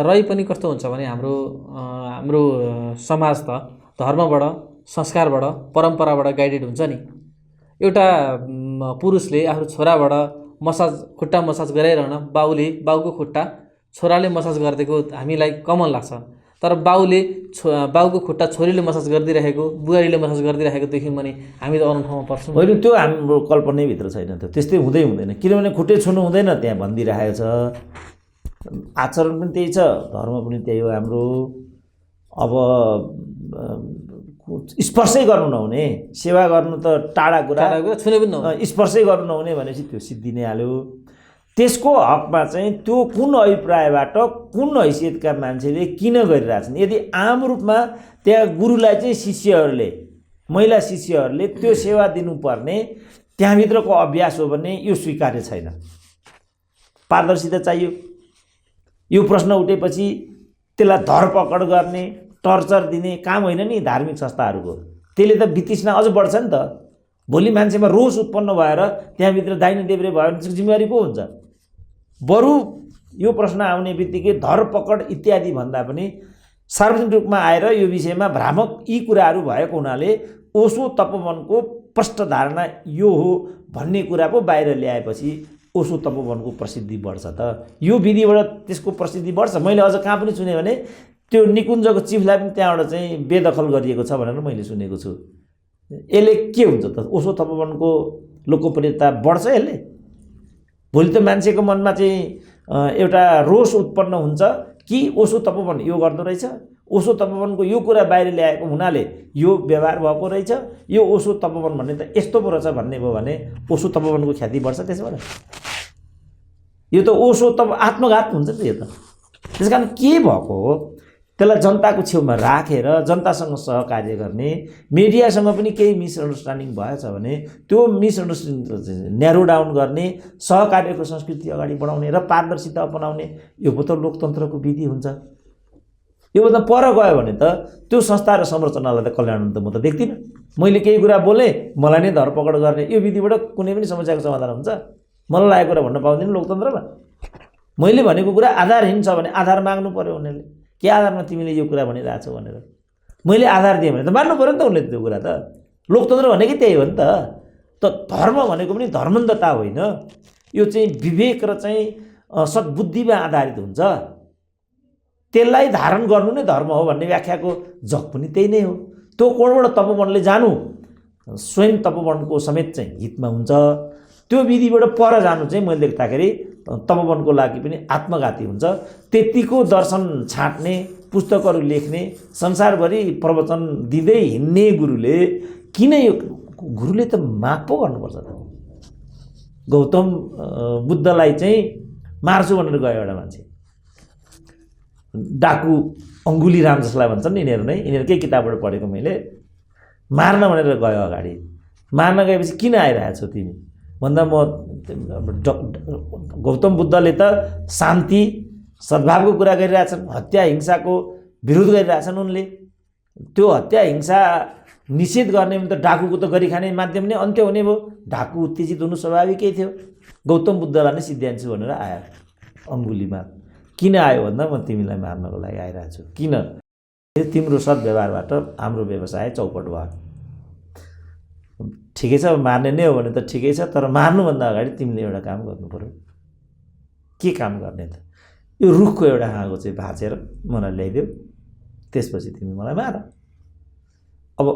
रही पनि कस्तो हुन्छ भने हाम्रो समाज त धर्मबाट, संस्कारबाट, परम्पराबाट गाइडेड हुन्छ नि। एउटा पुरुषले आफ्नो छोराबाट खुट्टा मसाज गराइरहन, बाउको खुट्टा छोराले मसाज गरिदिएको हामीलाई कमन लाग्छ। तर बाउको खुट्टा छोरीले मसाज गरिदिरहेको, बुहारीले मसाज गरिदिरहेको देख्यौँ भने हामी त अरू ठाउँमा पर्छौँ। होइन, त्यो हाम्रो कल्पनैभित्र छैन। त्यो त्यस्तै हुँदैन, किनभने खुट्टै छुनु हुँदैन त्यहाँ भनिदिइरहेको छ। आचरण पनि त्यही छ, धर्म पनि त्यही हो हाम्रो। अब स्पर्शै गर्नु नहुने, सेवा गर्नु त टाढा कुरा, छुने पनि नहुने, स्पर्शै गर्नु नहुने भनेपछि त्यो सिद्धि नै हाल्यो। त्यसको हकमा चाहिँ त्यो कुन अभिप्रायबाट कुन हैसियतका मान्छेले किन गरिरहेछन्? यदि आम रूपमा त्यहाँ गुरुलाई चाहिँ शिष्यहरूले, महिला शिष्यहरूले त्यो सेवा दिनुपर्ने त्यहाँभित्रको अभ्यास हो भने यो स्वीकार्य छैन। पारदर्शिता चाहियो। यो प्रश्न उठेपछि त्यसलाई धरपकड गर्ने, टर्चर दिने काम होइन नि धार्मिक संस्थाहरूको। त्यसले त वितृष्णा अझ बढ्छ नि त। भोलि मान्छेमा रोष उत्पन्न भएर त्यहाँभित्र दाहिने देब्रे भयो भने जिम्मेवारी को हुन्छ? बरु यो प्रश्न आउने बित्तिकै धरपकड इत्यादि भन्दा पनि सार्वजनिक रूपमा आएर यो विषयमा भ्रामक यी कुराहरू भएको हुनाले ओशो तपोवनको प्रष्ट धारणा यो हो भन्ने कुरा पो बाहिर ल्याएपछि ओशो तपोवनको प्रसिद्धि बढ्छ त। यो विधिबाट त्यसको प्रसिद्धि बढ्छ। मैले अझ कहाँ पनि सुने भने त्यो निकुञ्जको चिफलाई पनि त्यहाँबाट चाहिँ बेदखल गरिएको छ भनेर मैले सुनेको छु। यसले के हुन्छ त? ओशो तपोवनको लोकप्रियता बढ्छ यसले? भोलि त मान्छेको मनमा चाहिँ एउटा रोष उत्पन्न हुन्छ कि ओशो तपोवन यो गर्दो रहेछ, ओशो तपोवनको यो कुरा बाहिर ल्याएको हुनाले यो व्यवहार भएको रहेछ, यो ओशो तपोवन भन्ने त यस्तो पो रहेछ भन्ने भयो भने ओशो तपोवनको ख्याति बढ्छ त्यसबाट। यो त ओशो आत्मघात हुन्छ नि त यो त। त्यस कारण के भएको हो? त्यसलाई जनताको छेउमा राखेर जनतासँग सहकार्य गर्ने, मिडियासँग पनि केही मिसअन्डरस्ट्यान्डिङ भएछ भने त्यो मिसअन्डरस्ट्यान्डिङ न्यारो डाउन गर्ने, सहकार्यको संस्कृति अगाडि बढाउने र पारदर्शिता अपनाउने, यो पो त लोकतन्त्रको विधि हुन्छ। योभन्दा पर गयो भने त त्यो संस्था र संरचनालाई त कल्याण त म त देख्दिनँ। मैले केही कुरा बोलेँ, मलाई नै धरपकड गर्ने, यो विधिबाट कुनै पनि समस्याको समाधान हुन्छ? मलाई लागेको कुरा भन्न पाउँदैन लोकतन्त्रमा। मैले भनेको कुरा आधारहीन छ भने आधार माग्नु पर्यो उनीहरूले, के आधारमा तिमीले यो कुरा भनिरहेछौ भनेर। मैले आधार दिएँ भने त मान्नु पऱ्यो नि त उनले त्यो कुरा त। लोकतन्त्र भनेकै त्यही हो नि त। धर्म भनेको पनि धर्मन्धता होइन, यो चाहिँ विवेक र चाहिँ सद्बुद्धिमा आधारित हुन्छ। त्यसलाई धारण गर्नु नै धर्म हो भन्ने व्याख्याको जग पनि त्यही नै हो। त्यो कोणबाट तपोवनले जानु स्वयं तपोवनको समेत चाहिँ हितमा हुन्छ। त्यो विधिबाट पर जानु चाहिँ मैले देख्दाखेरि तपोवनको लागि पनि आत्मघाती हुन्छ। त्यतिको दर्शन छाट्ने, पुस्तकहरू लेख्ने, संसारभरि प्रवचन दिँदै हिँड्ने गुरुले किन यो गुरुले त माफ पो गर्नुपर्छ त। गौतम बुद्धलाई चाहिँ मार्छु भनेर गयो एउटा मान्छे, डाकु अङ्गुली राम जसलाई भन्छन् नि यिनीहरू नै, यिनीहरूकै किताबबाट पढेको मैले। मार्न भनेर गयो अगाडि। मार्न गएपछि किन आइरहेछौ तिमी? भन्दा म गौतम बुद्धले त शान्ति सद्भावको कुरा गरिरहेछन्, हत्या हिंसाको विरोध गरिरहेछन् उनले। त्यो हत्या हिंसा निषेध गर्ने भने त डाकुको त गरिखाने माध्यम नै अन्त्य हुने भयो। डाकु उत्तेजित हुनु स्वाभाविकै थियो। गौतम बुद्धलाई नै सिद्ध्यान्छु भनेर आयो अङ्गुलीमाल। किन आयो भन्दा म तिमीलाई मार्नको लागि आइरहेको छु। किन? तिम्रो सद्व्यवहारबाट हाम्रो व्यवसाय चौपट भयो। ठिकै छ, मार्ने नै हो भने त ठिकै छ, तर मार्नुभन्दा अगाडि तिमीले एउटा काम गर्नु पर्यो। के काम गर्ने त? यो रुखको एउटा हाँगो चाहिँ भाँचेर मलाई ल्याइदेऊ, त्यसपछि तिमी मलाई मार। अब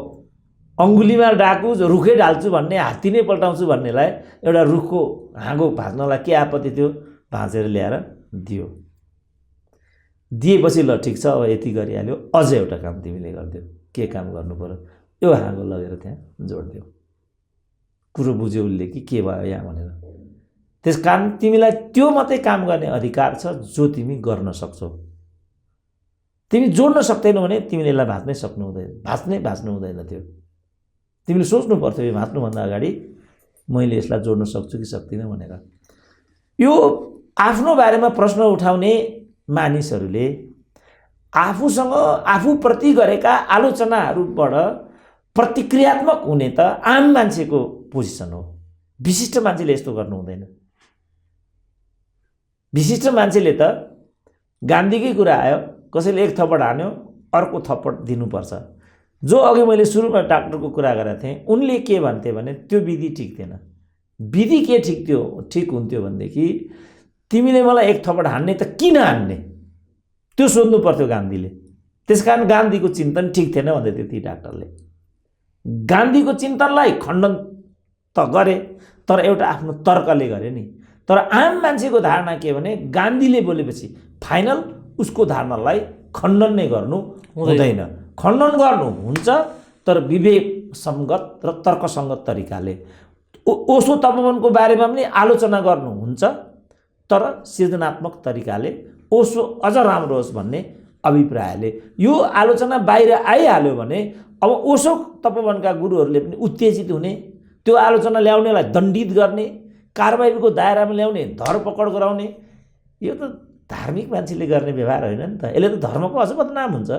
अङ्गुलीमा डाकु रुखै ढाल्छु भन्ने, हात्ती नै पल्टाउँछु भन्नेलाई एउटा रुखको हाँगो भाँच्नलाई के आपत्ति थियो? भाँचेर ल्याएर दियो। दिएपछि ल ठिक छ, अब यति गरिहाल्यो, अझ एउटा काम तिमीले गरिदेऊ। के काम गर्नु पर्यो? यो हाँगो लगेर त्यहाँ जोडिदेऊ। कुरो बुझ्यो उसले कि के भयो यहाँ भनेर। त्यस कारण तिमीलाई त्यो मात्रै काम गर्ने अधिकार छ जो तिमी गर्न सक्छौ। तिमी जोड्न सक्दैनौ भने तिमीले यसलाई भाँच्नै सक्नु हुँदैन, भाँच्नु हुँदैन। त्यो तिमीले सोच्नु पर्थ्यो यो भाँच्नुभन्दा अगाडि मैले यसलाई जोड्न सक्छु कि सक्दिनँ भनेर। यो आफ्नो बारेमा प्रश्न उठाउने मानिसहरूले आफूसँग आफूप्रति गरेका आलोचनाहरूबाट प्रतिक्रियात्मक हुने त आम मान्छेको पोजिसन हो। विशिष्ट मान्छेले यस्तो गर्नु हुँदैन। विशिष्ट मान्छेले त गान्धीकै कुरा आयो, कसैले एक थप्पड हान्यो, अर्को थप्पड दिनुपर्छ। जो अघि मैले सुरुमा डाक्टरको कुरा गरेको थिएँ, उनले के भन्थे भने त्यो विधि ठिक थिएन। विधि के ठिक हुन्थ्यो भनेदेखि तिमीले मलाई एक थप्पड हान्ने त किन हान्ने, त्यो सोध्नु पर्थ्यो गान्धीले। त्यसकारण गान्धीको चिन्तन ठिक थिएन भन्दै थियो ती डाक्टरले। गान्धीको चिन्तनलाई खण्डन त गरे, तर एउटा आफ्नो तर्कले गरे नि। तर आम मान्छेको धारणा के भने गान्धीले बोलेपछि फाइनल उसको धारणालाई खण्डन नै गर्नु हुँदैन। खण्डन गर्नु हुन्छ, तर विवेकसङ्गत र तर्कसङ्गत तरिकाले। ओशो तपोवनको बारेमा पनि आलोचना गर्नुहुन्छ, तर सृजनात्मक तरिकाले ओशो अझ राम्रो होस् भन्ने अभिप्रायले। यो आलोचना बाहिर आइहाल्यो भने अब ओशो तपोवनका गुरुहरूले पनि उत्तेजित हुने, त्यो आलोचना ल्याउनेलाई दण्डित गर्ने, कारबाहीको दायरामा ल्याउने, धरपकड गराउने। यो त धार्मिक मान्छेले गर्ने व्यवहार होइन नि त। यसले त धर्मको अझ बदनाम हुन्छ।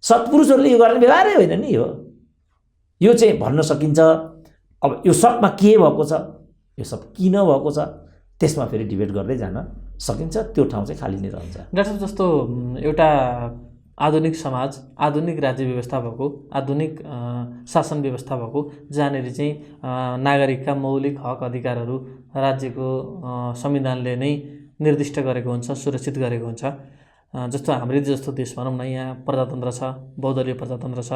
सत्पुरुषहरूले यो गर्ने व्यवहारै होइन नि यो चाहिँ भन्न सकिन्छ। अब यो सबमा के भएको छ, यो सब किन भएको छ, त्यसमा फेरि डिबेट गर्दै जान सकिन्छ। त्यो ठाउँ चाहिँ खाली नै रहन्छ। डाक्टर साहब, जस्तो एउटा आधुनिक समाज, आधुनिक राज्य व्यवस्था भएको, आधुनिक शासन व्यवस्था भएको, जहाँनिर चाहिँ नागरिकका मौलिक हक अधिकारहरू राज्यको संविधानले नै निर्दिष्ट गरेको हुन्छ, सुरक्षित गरेको हुन्छ। जस्तो हाम्रो जस्तो देश भनौँ न, यहाँ प्रजातन्त्र छ, बहुदलीय प्रजातन्त्र छ।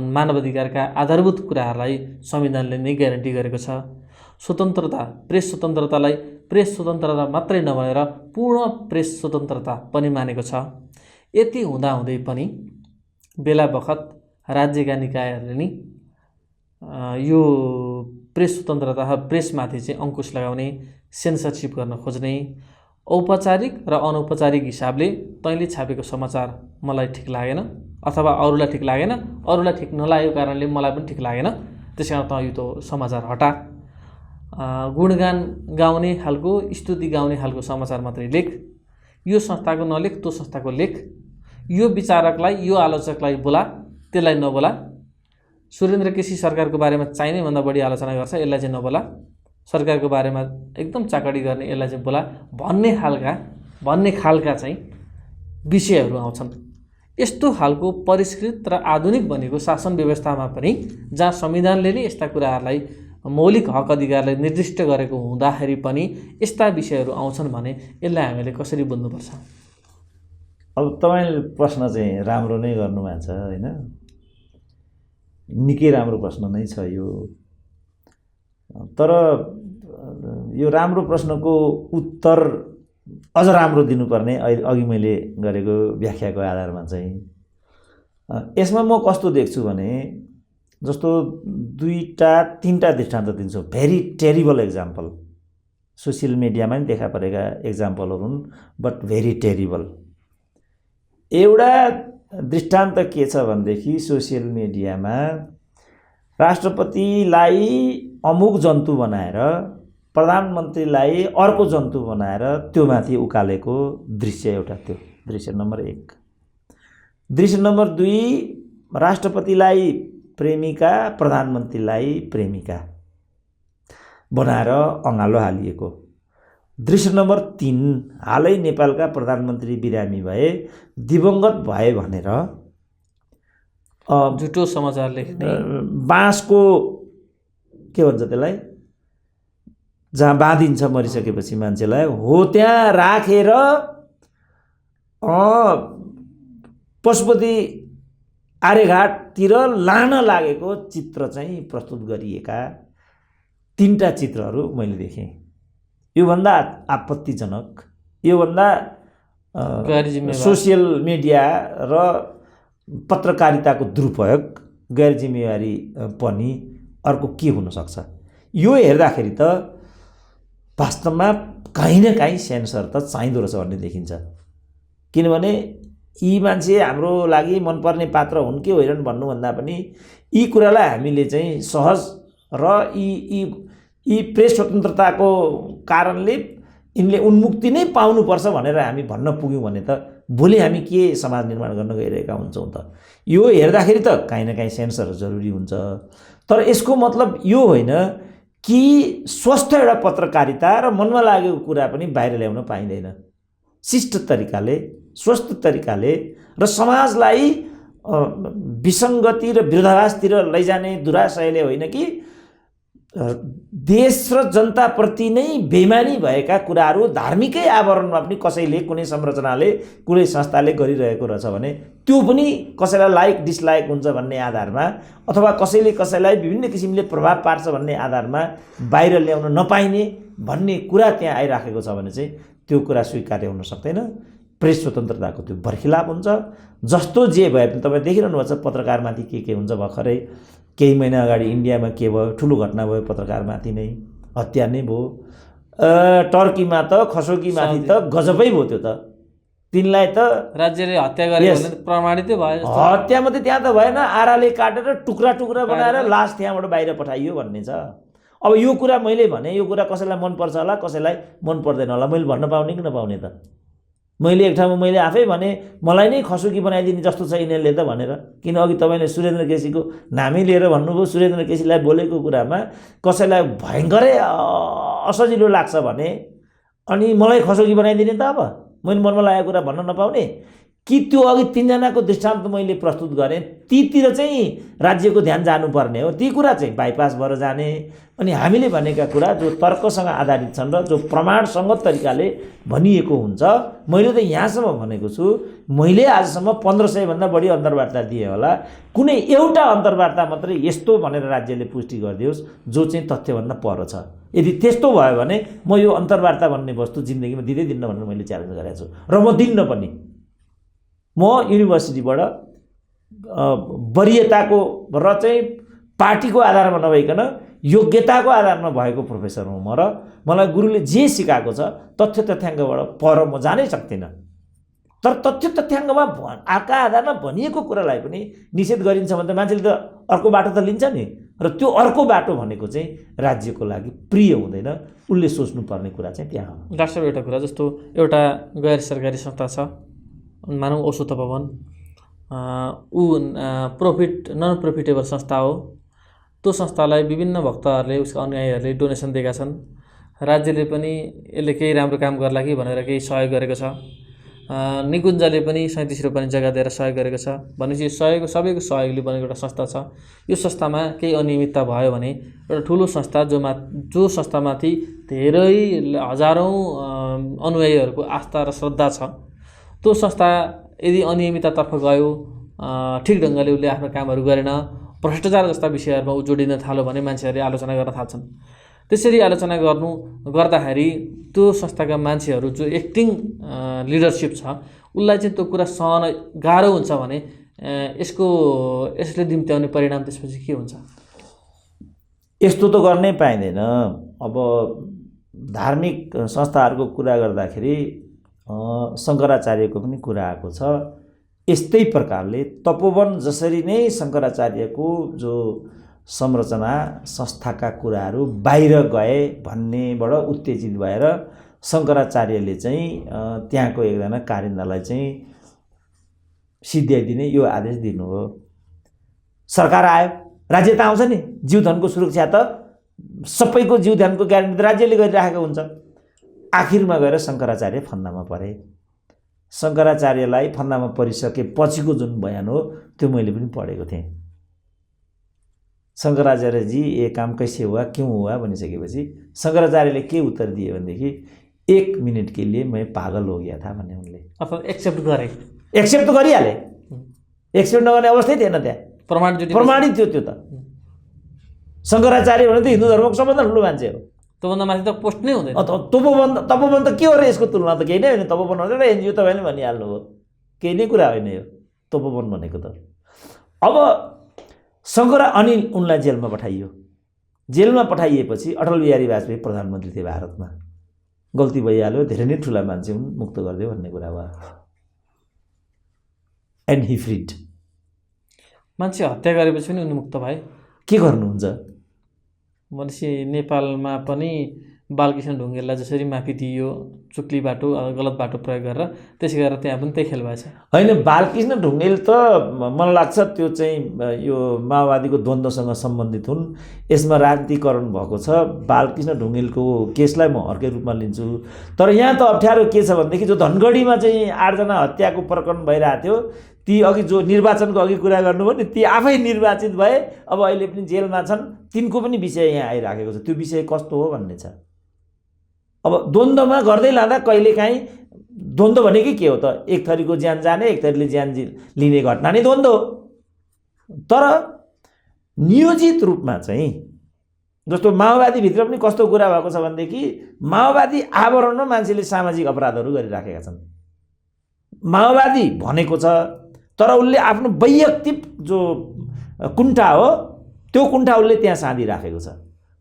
मानवाधिकारका आधारभूत कुराहरूलाई संविधानले नै ग्यारेन्टी गरेको छ। स्वतन्त्रता, प्रेस स्वतन्त्रतालाई प्रेस स्वतन्त्रता मात्रै नभएर पूर्ण प्रेस स्वतन्त्रता पनि मानेको छ। यति हुँदाहुँदै पनि बेला बखत राज्यका निकायहरूले नि यो प्रेस स्वतन्त्रता, प्रेसमाथि चाहिँ अङ्कुश लगाउने, सेन्सरसिप गर्न खोज्ने, औपचारिक र अनौपचारिक हिसाबले तैँले छापेको समाचार मलाई ठिक लागेन अथवा अरूलाई ठिक लागेन, अरूलाई ठिक नलागेको कारणले मलाई पनि ठिक लागेन, त्यस कारण त यो त समाचार हटा। गुणगान गाउने खालको, स्तुति गाउने खालको समाचार मात्रै लेख, यो संस्थाको नलेख, त्यो संस्थाको लेख, यो विचारकलाई, यो आलोचकलाई बोला, त्यसलाई नबोला। सुरेन्द्र केसी सरकारको बारेमा चाहिने भन्दा बढी आलोचना गर्छ, यसलाई चाहिँ नबोला। सरकारको बारेमा एकदम चाकडी गर्ने, यसलाई चाहिँ बोला भन्ने खालका चाहिँ विषयहरू आउँछन्। यस्तो खालको परिष्कृत र आधुनिक बनेको शासन व्यवस्थामा पनि, जहाँ संविधानले नै यस्ता कुराहरूलाई, मौलिक हक अधिकारलाई निर्दिष्ट गरेको हुँदाखेरि पनि यस्ता विषयहरू आउँछन् भने यसलाई हामीले कसरी बुझ्नुपर्छ? अब तपाईँले प्रश्न चाहिँ राम्रो नै गर्नुभएको छ होइन, निकै राम्रो प्रश्न नै छ यो। तर यो राम्रो प्रश्नको उत्तर अझ राम्रो दिनुपर्ने अघि मैले गरेको व्याख्याको आधारमा चाहिँ यसमा म कस्तो देख्छु भने, जस्तो 2-3टा दृष्टान्त दिन्छु। भेरी टेरिबल एक्जाम्पल, सोसियल मिडियामा पनि देखा परेका एक्जाम्पलहरू हुन्, बट भेरी टेरिबल। एउटा दृष्टान्त के छ भनेदेखि, सोसियल मिडियामा राष्ट्रपतिलाई अमुक जन्तु बनाएर प्रधानमन्त्रीलाई अर्को जन्तु बनाएर त्यो माथि उकालेको दृश्य एउटा, त्यो दृश्य नम्बर 1। दृश्य नम्बर 2, राष्ट्रपतिलाई प्रेमिका प्रधानमन्त्रीलाई प्रेमिका बनाएर अँगालो हालिएको। दृश्य नम्बर 3, हालै नेपालका प्रधानमन्त्री बिरामी भए, दिवंगत भए भनेर झुटो समाचार लेख्ने, बाँसको के भन्छ त्यसलाई, जहाँ बाँधिन्छ मरिसकेपछि मान्छेलाई, हो त्यहाँ राखेर पशुपति आर्यघाटतिर लान लागेको चित्र चाहिँ प्रस्तुत गरिएका 3टा चित्रहरू मैले देखेँ। योभन्दा आपत्तिजनक, योभन्दा सोसियल मिडिया र पत्रकारिताको दुरुपयोग, गैर जिम्मेवारी पनि अर्को के हुन सक्छ? यो हेर्दाखेरि त वास्तवमा कहीँ न कहीँ सेन्सर त चाहिँदो रहेछ भन्ने देखिन्छ। किनभने यी मान्छे हाम्रो लागि मनपर्ने पात्र हुन् कि होइनन् भन्नुभन्दा पनि यी कुरालाई हामीले चाहिँ सहज र यी प्रेस स्वतन्त्रताको कारणले यिनले उन्मुक्ति नै पाउनुपर्छ भनेर हामी भन्न पुग्यौँ भने त भोलि हामी के समाज निर्माण गर्न गइरहेका हुन्छौँ त? यो हेर्दाखेरि त कहीँ न कहीँ सेन्सर जरुरी हुन्छ। तर यसको मतलब यो होइन कि स्वस्थ एउटा पत्रकारिता र मनमा लागेको कुरा पनि बाहिर ल्याउन पाइँदैन। शिष्ट तरिकाले, स्वस्थ तरिकाले र समाजलाई विसङ्गति र विरोधाभासतिर लैजाने दुराशयले होइन कि देश र जनताप्रति नै बेइमानी भएका कुराहरू धार्मिकै आवरणमा पनि कसैले, कुनै संरचनाले, कुनै संस्थाले गरिरहेको रहेछ भने त्यो पनि कसैलाई लाइक डिसलाइक हुन्छ भन्ने आधारमा अथवा कसैले कसैलाई विभिन्न किसिमले प्रभाव पार्छ भन्ने आधारमा बाहिर ल्याउन नपाइने भन्ने कुरा त्यहाँ आइराखेको छ भने चाहिँ त्यो कुरा स्वीकार्य हुन सक्दैन। प्रेस स्वतन्त्रताको त्यो बर्खिलाप हुन्छ। जस्तो जे भए पनि तपाईँ देखिरहनु भएको छ पत्रकारमाथि के हुन्छ। भर्खरै केही महिना अगाडि इन्डियामा के भयो, ठुलो घटना भयो, पत्रकारमाथि नै हत्या नै भयो। टर्कीमा त खसोगीमाथि त गजबै भयो। त्यो त तिनलाई त राज्यले हत्या गरेको भने प्रमाणितै भयो। हत्या मात्रै त्यहाँ त भएन, आराले काटेर टुक्रा टुक्रा बनाएर लास त्यहाँबाट बाहिर पठाइयो भन्ने छ। अब यो कुरा मैले भने यो कुरा कसैलाई मनपर्छ होला, कसैलाई मन पर्दैन होला, मैले भन्न पाउने कि नपाउने त? मैले एक ठाउँमा मैले आफै भने मलाई नै खसुकी बनाइदिने जस्तो छ यिनीहरूले त भनेर। किन अघि तपाईँले सुरेन्द्र केसीको नामै लिएर भन्नुभयो। सुरेन्द्र केसीलाई बोलेको कुरामा कसैलाई भयङ्करै असजिलो लाग्छ भने अनि मलाई खसुकी बनाइदिने त? अब मैले मनमा लागेको कुरा भन्न नपाउने कि? त्यो अघि 3जनाको दृष्टान्त मैले प्रस्तुत गरेँ, तीतिर चाहिँ राज्यको ध्यान जानुपर्ने हो। ती कुरा चाहिँ बाइपास भएर जाने। अनि हामीले भनेका कुरा जो तर्कसँग आधारित छन् र जो प्रमाणसङ्गत तरिकाले भनिएको हुन्छ। मैले त यहाँसम्म भनेको छु, मैले आजसम्म 1500 भन्दा बढी अन्तर्वार्ता दिएँ होला। कुनै एउटा अन्तर्वार्ता मात्रै यस्तो भनेर राज्यले पुष्टि गरिदियोस् जो चाहिँ तथ्यभन्दा पर छ। यदि त्यस्तो भयो भने म यो अन्तर्वार्ता भन्ने वस्तु जिन्दगीमा दिँदै दिन्न भनेर मैले च्यालेन्ज गरेको छु र म दिन्न पनि। म युनिभर्सिटीबाट वरियताको र चाहिँ पार्टीको आधारमा नभइकन योग्यताको आधारमा भएको प्रोफेसर हुँ म र मलाई गुरुले जे सिकाएको छ तथ्य तथ्याङ्कबाट पर म जानै सक्दिनँ। तर तथ्य तथ्याङ्कमा आका आधारमा भनिएको कुरालाई पनि निषेध गरिन्छ भने त मान्छेले त अर्को बाटो त लिन्छ नि। र त्यो अर्को बाटो भनेको चाहिँ राज्यको लागि प्रिय हुँदैन। उसले सोच्नुपर्ने कुरा चाहिँ त्यहाँ हो। डाक्टर साहब, एउटा कुरा जस्तो एउटा गैर सरकारी संस्था छ, मानौँ औषध भवन, ऊ नन प्रफिटेबल संस्था हो। त्यो संस्थालाई विभिन्न भक्तहरूले, उसका अनुयायीहरूले डोनेसन दिएका छन्। राज्यले पनि यसले केही राम्रो काम गर्ला कि भनेर केही सहयोग गरेको छ। निकुञ्जले पनि 37 रुपैयाँ जग्गा दिएर सहयोग गरेको छ। भनेपछि सहयोग सबैको सहयोगले बनेको एउटा संस्था छ। यो संस्थामा केही अनियमितता भयो भने एउटा ठुलो संस्था जो संस्थामाथि धेरै हजारौँ अनुयायीहरूको आस्था र श्रद्धा छ, त्यो संस्था यदि अनियमिततातर्फ गयो, ठिक ढङ्गले उसले आफ्नो कामहरू गरेन, भ्रष्टाचार जस्ता विषयहरूमा ऊ जोडिन थाल्यो भने मान्छेहरूले आलोचना गर्न थाल्छन्। त्यसरी आलोचना गर्दाखेरि त्यो संस्थाका मान्छेहरू जो एक्टिङ लिडरसिप छ उसलाई चाहिँ त्यो कुरा सहन गाह्रो हुन्छ भने यसले निम्त्याउने परिणाम त्यसपछि के हुन्छ? यस्तो त गर्नै पाइँदैन। अब धार्मिक संस्थाहरूको कुरा गर्दाखेरि शङ्कराचार्यको पनि कुरा आएको छ। यस्तै प्रकारले तपोवन जसरी नै शङ्कराचार्यको जो संरचना संस्थाका कुराहरू बाहिर गए भन्नेबाट उत्तेजित भएर शङ्कराचार्यले चाहिँ त्यहाँको एकजना कारिन्दालाई चाहिँ सिध्याइदिने यो आदेश दिनुभयो। सरकार आयो, राज्य त आउँछ नि, जीवधनको सुरक्षा त सबैको जीवधनको ग्यारेन्टी त राज्यले गरिराखेको हुन्छ। आखिरमा गएर शङ्कराचार्य फन्दामा परे। शङ्कराचार्यलाई फन्दामा परिसकेपछिको जुन बयान हो त्यो मैले पनि पढेको थिएँ। शंकराचार्य जी ये काम कैसे हुआ, क्यों हुआ भनिसकेपछि शंकराचार्यले के उत्तर दिए भनेदेखि 1 मिनट के लिए मैं पागल हो गया था भन्ने उनले। अर्थात् एक्सेप्ट गरे, एक्सेप्ट त गरिहाले, एक्सेप्ट नगर्ने अवस्थै थिएन त्यहाँ, प्रमाणित थियो त्यो त। शंकराचार्य भने त हिन्दू धर्मको सबभन्दा ठुलो मान्छे हो, त्योभन्दा माथि त पोस्ट नै हुँदैन। तपोवन त के हो र यसको तुलना त केही नै होइन। तपोवन भनेर एनजिओ तपाईँले भनिहाल्नु हो, केही नै कुरा होइन यो तपोवन भनेको त। अब अनि उनलाई जेलमा पठाइयो। जेलमा पठाइएपछि अटल बिहारी वाजपेयी प्रधानमन्त्री थिए भारतमा। गल्ती भइहाल्यो, धेरै नै ठुला मान्छे हुन्, मुक्त गरिदियो भन्ने कुरा भयो। And he freed. मान्छे हत्या गरेपछि पनि उनी मुक्त भए। के गर्नुहुन्छ भनेपछि नेपालमा पनि बालकृष्ण ढुङ्गेललाई जसरी माफी दिइयो चुक्ली बाटो गलत बाटो प्रयोग गरेर, त्यसै गरेर त्यहाँ पनि त्यही खेल भएछ। होइन, बालकृष्ण ढुङ्गेल त मलाई लाग्छ त्यो चाहिँ यो माओवादीको द्वन्द्वसँग सम्बन्धित हुन्। यसमा राजनीतिकरण भएको छ। बालकृष्ण ढुङ्गेलको केसलाई म अर्कै रूपमा लिन्छु। तर यहाँ त अप्ठ्यारो के छ भनेदेखि जो धनगढीमा चाहिँ 8 जना हत्याको प्रकरण भइरहेको थियो, ती अघि जो निर्वाचनको अघि कुरा गर्नुभयो नि, ती आफै निर्वाचित भए, अब अहिले पनि जेलमा छन्। तिनको पनि विषय यहाँ आइराखेको छ। त्यो विषय कस्तो हो भन्ने छ। अब द्वन्द्वमा गर्दै लाँदा कहिलेकाहीँ द्वन्द्व भनेकै के हो त? एक थरीको ज्यान जाने, एक थरीले ज्यान लिने घटना नै द्वन्द्व हो। तर नियोजित रूपमा चाहिँ जस्तो माओवादीभित्र पनि कस्तो कुरा भएको छ भनेदेखि माओवादी आवरणमा मान्छेले सामाजिक अपराधहरू गरिराखेका छन्। माओवादी भनेको छ, तर उसले आफ्नो वैयक्तिक जो कुण्ठा हो त्यो कुण्ठा उसले त्यहाँ साँधिराखेको छ।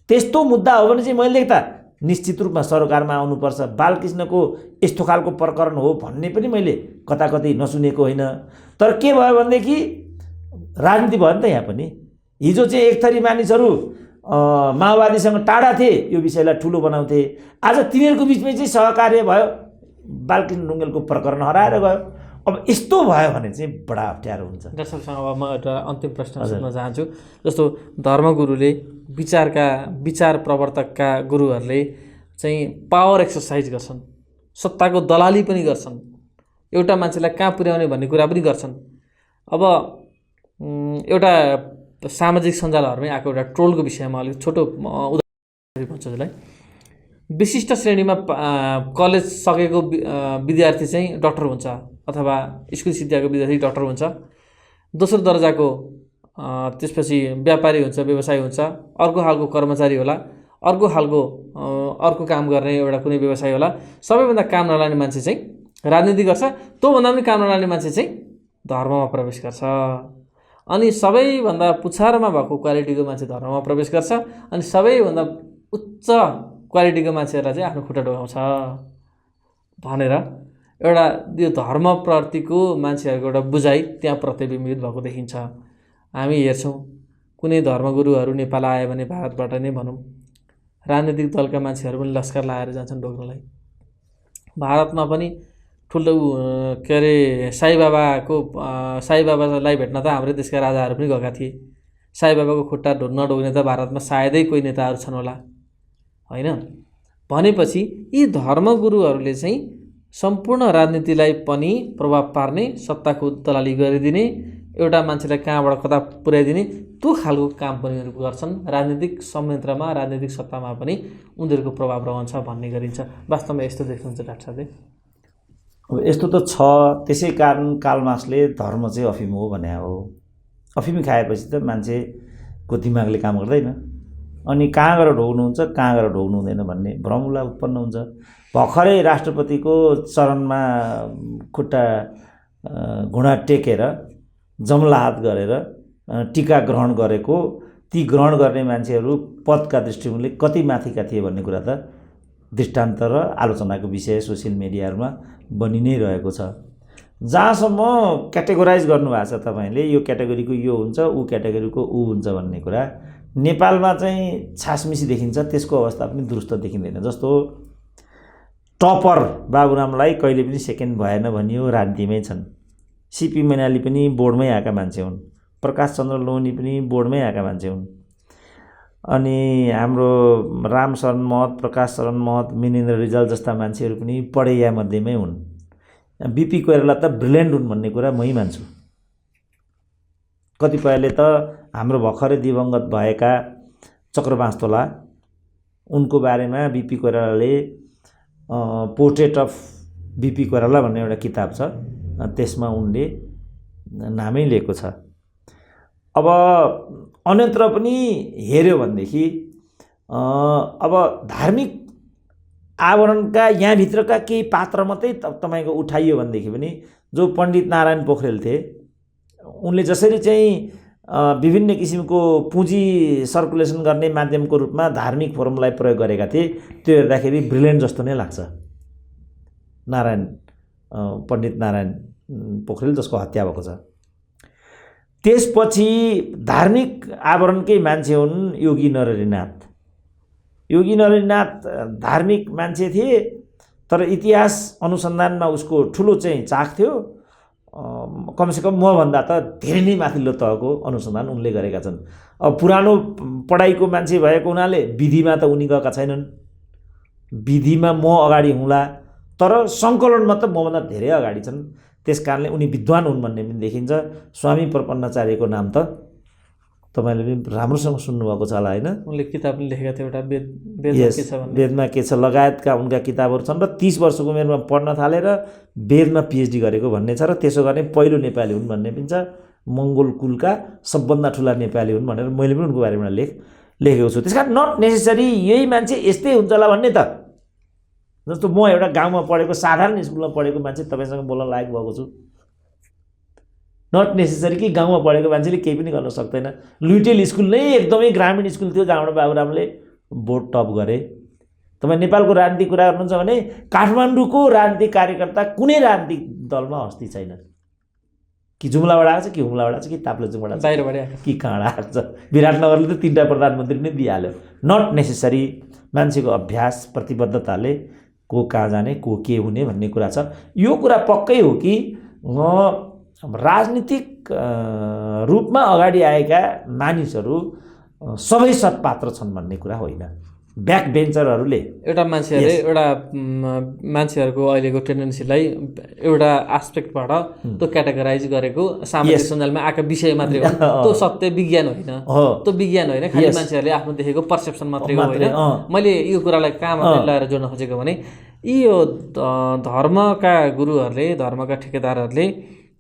त्यस्तो मुद्दा हो भने चाहिँ मैले लेख्दा निश्चित रूपमा सरकारमा आउनुपर्छ। बालकृष्णको यस्तो खालको प्रकरण हो भन्ने पनि मैले कताकतै नसुनेको होइन। तर के भयो भनेदेखि राजनीति भयो नि त यहाँ पनि। हिजो चाहिँ एक थरी मानिसहरू माओवादीसँग टाढा थिए, यो विषयलाई ठुलो बनाउँथे। आज तिनीहरूको बिचमै चाहिँ सहकार्य भयो, बालकृष्ण ढुङ्गेलको प्रकरण हराएर गयो। अब यस्तो भयो भने चाहिँ बडा अप्ठ्यारो हुन्छ। डाक्टर साहबसँग अब म एउटा अन्तिम प्रश्न सोध्न चाहन्छु। जस्तो धर्मगुरुले, विचार प्रवर्तकका गुरुहरूले चाहिँ पावर एक्सर्साइज गर्छन्, सत्ताको दलाली पनि गर्छन्, एउटा मान्छेलाई कहाँ पुर्याउने भन्ने कुरा पनि गर्छन्। अब एउटा सामाजिक सञ्जालहरूमै आएको एउटा ट्रोलको विषयमा अलिक छोटो उदाहरण भन्छु जसलाई। विशिष्ट श्रेणीमा कलेज सकेको विद्यार्थी चाहिँ डाक्टर हुन्छ अथवा स्कुल सिद्धिएको विद्यार्थी डाक्टर हुन्छ। दोस्रो दर्जाको त्यसपछि व्यापारी हुन्छ, व्यवसायी हुन्छ, अर्को खालको कर्मचारी होला, अर्को खालको अर्को काम गर्ने एउटा कुनै व्यवसायी होला। सबैभन्दा काम नलाने मान्छे चाहिँ राजनीति गर्छ। त्योभन्दा पनि काम नलाने मान्छे चाहिँ धर्ममा प्रवेश गर्छ। अनि सबैभन्दा पुछारमा भएको क्वालिटीको मान्छे धर्ममा प्रवेश गर्छ। अनि सबैभन्दा उच्च क्वालिटीको मान्छेहरूलाई चाहिँ आफ्नो खुट्टा डोकाउँछ भनेर एउटा यो धर्मप्रतिको मान्छेहरूको एउटा बुझाइ त्यहाँ प्रतिबिम्बित भएको देखिन्छ। हामी हेर्छौँ कुनै धर्मगुरुहरू नेपाल आयो भने भारतबाट नै भनौँ, राजनीतिक दलका मान्छेहरू पनि लस्कर लाएर जान्छन् ढोक्नलाई। भारतमा पनि ठुलो के अरे साईबाबालाई भेट्न त हाम्रै देशका राजाहरू पनि गएका थिए। साईबाबाको खुट्टा नडोक्ने त भारतमा सायदै कोही नेताहरू छन् होला, होइन? भनेपछि यी धर्मगुरुहरूले चाहिँ सम्पूर्ण राजनीतिलाई पनि प्रभाव पार्ने, सत्ताको दलाली गरिदिने, एउटा मान्छेलाई कहाँबाट कता पुर्याइदिने, त्यो खालको काम पनि उनीहरू गर्छन्। राजनीतिक संयन्त्रमा, राजनीतिक सत्तामा पनि उनीहरूको प्रभाव रहन्छ भन्ने गरिन्छ। वास्तवमा यस्तो देख्नुहुन्छ डाक्टर साहबले? अब यस्तो त छ। त्यसै कारण कार्ल मार्क्सले धर्म चाहिँ अफिम हो भने हो। अफिम खाएपछि त मान्छेको दिमागले काम गर्दैन। अनि कहाँ गएर ढोग्नुहुन्छ, कहाँ गएर ढोग्नु हुँदैन भन्ने भ्रमला उत्पन्न हुन्छ। भर्खरै राष्ट्रपतिको चरणमा खुट्टा घुँडा टेकेर जमलाहात गरेर टीका ग्रहण गरेको, ती ग्रहण गर्ने मान्छेहरू पदका दृष्टिकोणले कति माथिका थिए भन्ने कुरा त दृष्टान्त र आलोचनाको विषय सोसियल मिडियाहरूमा बनि नै रहेको छ। जहाँसम्म क्याटेगोराइज गर्नुभएको छ तपाईँले यो क्याटेगोरीको यो हुन्छ ऊ क्याटेगोरीको ऊ हुन्छ भन्ने कुरा नेपालमा चाहिँ छासमिसी देखिन्छ। त्यसको अवस्था पनि दुरुस्त देखिँदैन। जस्तो टपर बाबुरामलाई कहिले पनि सेकेन्ड भएन भनियो, राजनीतिमै छन्। सिपी मैनाली पनि बोर्डमै आएका मान्छे हुन्। प्रकाश चन्द्र लोहनी पनि बोर्डमै आएका मान्छे हुन्। अनि हाम्रो रामशरण महत, प्रकाश शरण महत, मिनेन्द्र रिजाल जस्ता मान्छेहरू पनि पढैया मध्येमै हुन्। बिपी कोइराला त ब्रिलियन्ट हुन् भन्ने कुरा मै मान्छु। कतिपयले त हाम्रो भर्खरै दिवंगत भएका चक्रबाँसतोला उनको बारेमा बिपी कोइरालाले पोर्ट्रेट अफ बिपी कोइराला भन्ने एउटा किताब छ, त्यसमा उनले नामै लिएको छ। अब अन्यत्र पनि हेऱ्यो भनेदेखि अब धार्मिक आवरणका यहाँभित्रका केही पात्र मात्रै तपाईँको उठाइयो भनेदेखि पनि जो पण्डित नारायण पोखरेल थिए, उनले जसरी चाहिँ विभिन्न किसिमको पुँजी सर्कुलेसन गर्ने माध्यमको रूपमा धार्मिक फोरमलाई प्रयोग गरेका थिए, त्यो हेर्दाखेरि ब्रिलियन्ट जस्तो नै लाग्छ। पण्डित नारायण पोखरेल जसको हत्या भएको छ। त्यसपछि धार्मिक आवरणकै मान्छे हुन् योगी नरहरिनाथ। योगी नरहरिनाथ धार्मिक मान्छे थिए, तर इतिहास अनुसन्धानमा उसको ठुलो चाहिँ चाख थियो। कमसेकम मभन्दा त धेरै नै माथिल्लो तहको अनुसन्धान उनले गरेका छन्। अब पुरानो पढाइको मान्छे भएको हुनाले विधिमा त उनी गएका छैनन्। विधिमा म अगाडि हुँला, तर सङ्कलनमा त मभन्दा धेरै अगाडि छन्। त्यस कारणले उनी विद्वान हुन् भन्ने पनि देखिन्छ। स्वामी प्रपन्नाचार्यको नाम त तपाईँले पनि राम्रोसँग सुन्नुभएको छ होला, होइन? उनले किताब पनि लेखेका थियो एउटा वेदमा के छ लगायतका उनका किताबहरू छन्। र 30 वर्षको उमेरमा पढ्न थालेर वेदमा पिएचडी गरेको भन्ने छ। र त्यसो गर्ने पहिलो नेपाली हुन् भन्ने पनि छ। मङ्गोल कुलका सबभन्दा ठुला नेपाली हुन् भनेर मैले पनि उनको बारेमा लेखेको छु। त्यस कारण नट नेसेसरी यही मान्छे यस्तै हुन्छ होला भन्ने त। जस्तो म एउटा गाउँमा पढेको, साधारण स्कुलमा पढेको मान्छे तपाईँसँग बोल्न लायक भएको छु। नट नेसेसरी कि गाउँमा पढेको मान्छेले केही पनि गर्न सक्दैन। लुइटेल स्कुल नै एकदमै ग्रामीण स्कुल थियो, जहाँबाट बाबुरामले बोर्ड टप गरे। तपाईँ नेपालको राजनीतिक कुरा गर्नुहुन्छ भने काठमाडौँको राजनीतिक कार्यकर्ता कुनै राजनीतिक दलमा अस्ति छैन। कि जुम्लाबाट आएको छ, कि हुम्लाबाट आएको छ, कि ताप्लेजुङबाट आएको छ, बाहिरबाट आएको, कि कहाँबाट आएको छ। विराटनगरले त 3टा प्रधानमन्त्री नै दिइहाल्यो। नट नेसेसरी मान्छेको अभ्यास प्रतिबद्धताले को कहाँ जाने, को के हुने भन्ने कुरा छ। यो कुरा पक्कै हो कि राजनीतिक रूपमा अगाडि आएका मानिसहरू सबै सत्पात्र छन् भन्ने कुरा होइन। ब्याक बेन्चरहरूले एउटा मान्छेहरूको अहिलेको टेन्डेन्सीलाई एउटा एस्पेक्टबाट त्यो क्याटेगोराइज गरेको सामाजिक सञ्जालमा आएका विषय मात्रै हो। त्यो सत्य विज्ञान होइन, त्यो विज्ञान होइन, खालि मान्छेहरूले आफ्नो देखेको पर्सेप्सन मात्रै हो, होइन? मैले यो कुरालाई कहाँ मात्रै लगाएर जोड्न खोजेको भने यो धर्मका गुरुहरूले, धर्मका ठेकेदारहरूले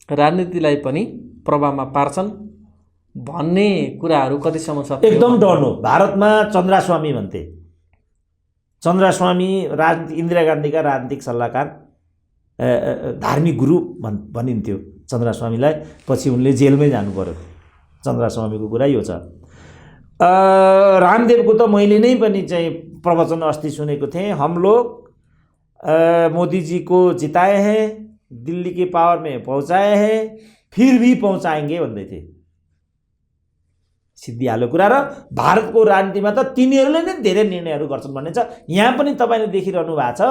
राजनीतिलाई पनि प्रभावमा पार्छन् भन्ने कुराहरू कतिसम्म सत्य? एकदम डर्नु। भारतमा चन्द्रास्वामी भन्थे। चन्द्रास्वामी राजनीति, इन्दिरा गान्धीका राजनीतिक सल्लाहकार, धार्मिक गुरु भनिन्थ्यो चन्द्रास्वामीलाई। पछि उनले जेलमै जानु पर्यो। चन्द्रास्वामीको कुरा यो छ। रामदेवको त मैले नै पनि चाहिँ प्रवचन अस्ति सुनेको थिएँ। हम लोग मोदी जी को जिताए हैं, दिल्ली के पावर में पहुँचाए हैं, फिर भी पहुँचाएंगे भन्दै थिए। सिद्धिहाल्यो कुरा। र भारतको राजनीतिमा त तिनीहरूले नै धेरै निर्णयहरू गर्छन् भन्ने छ। यहाँ पनि तपाईँले देखिरहनु भएको छ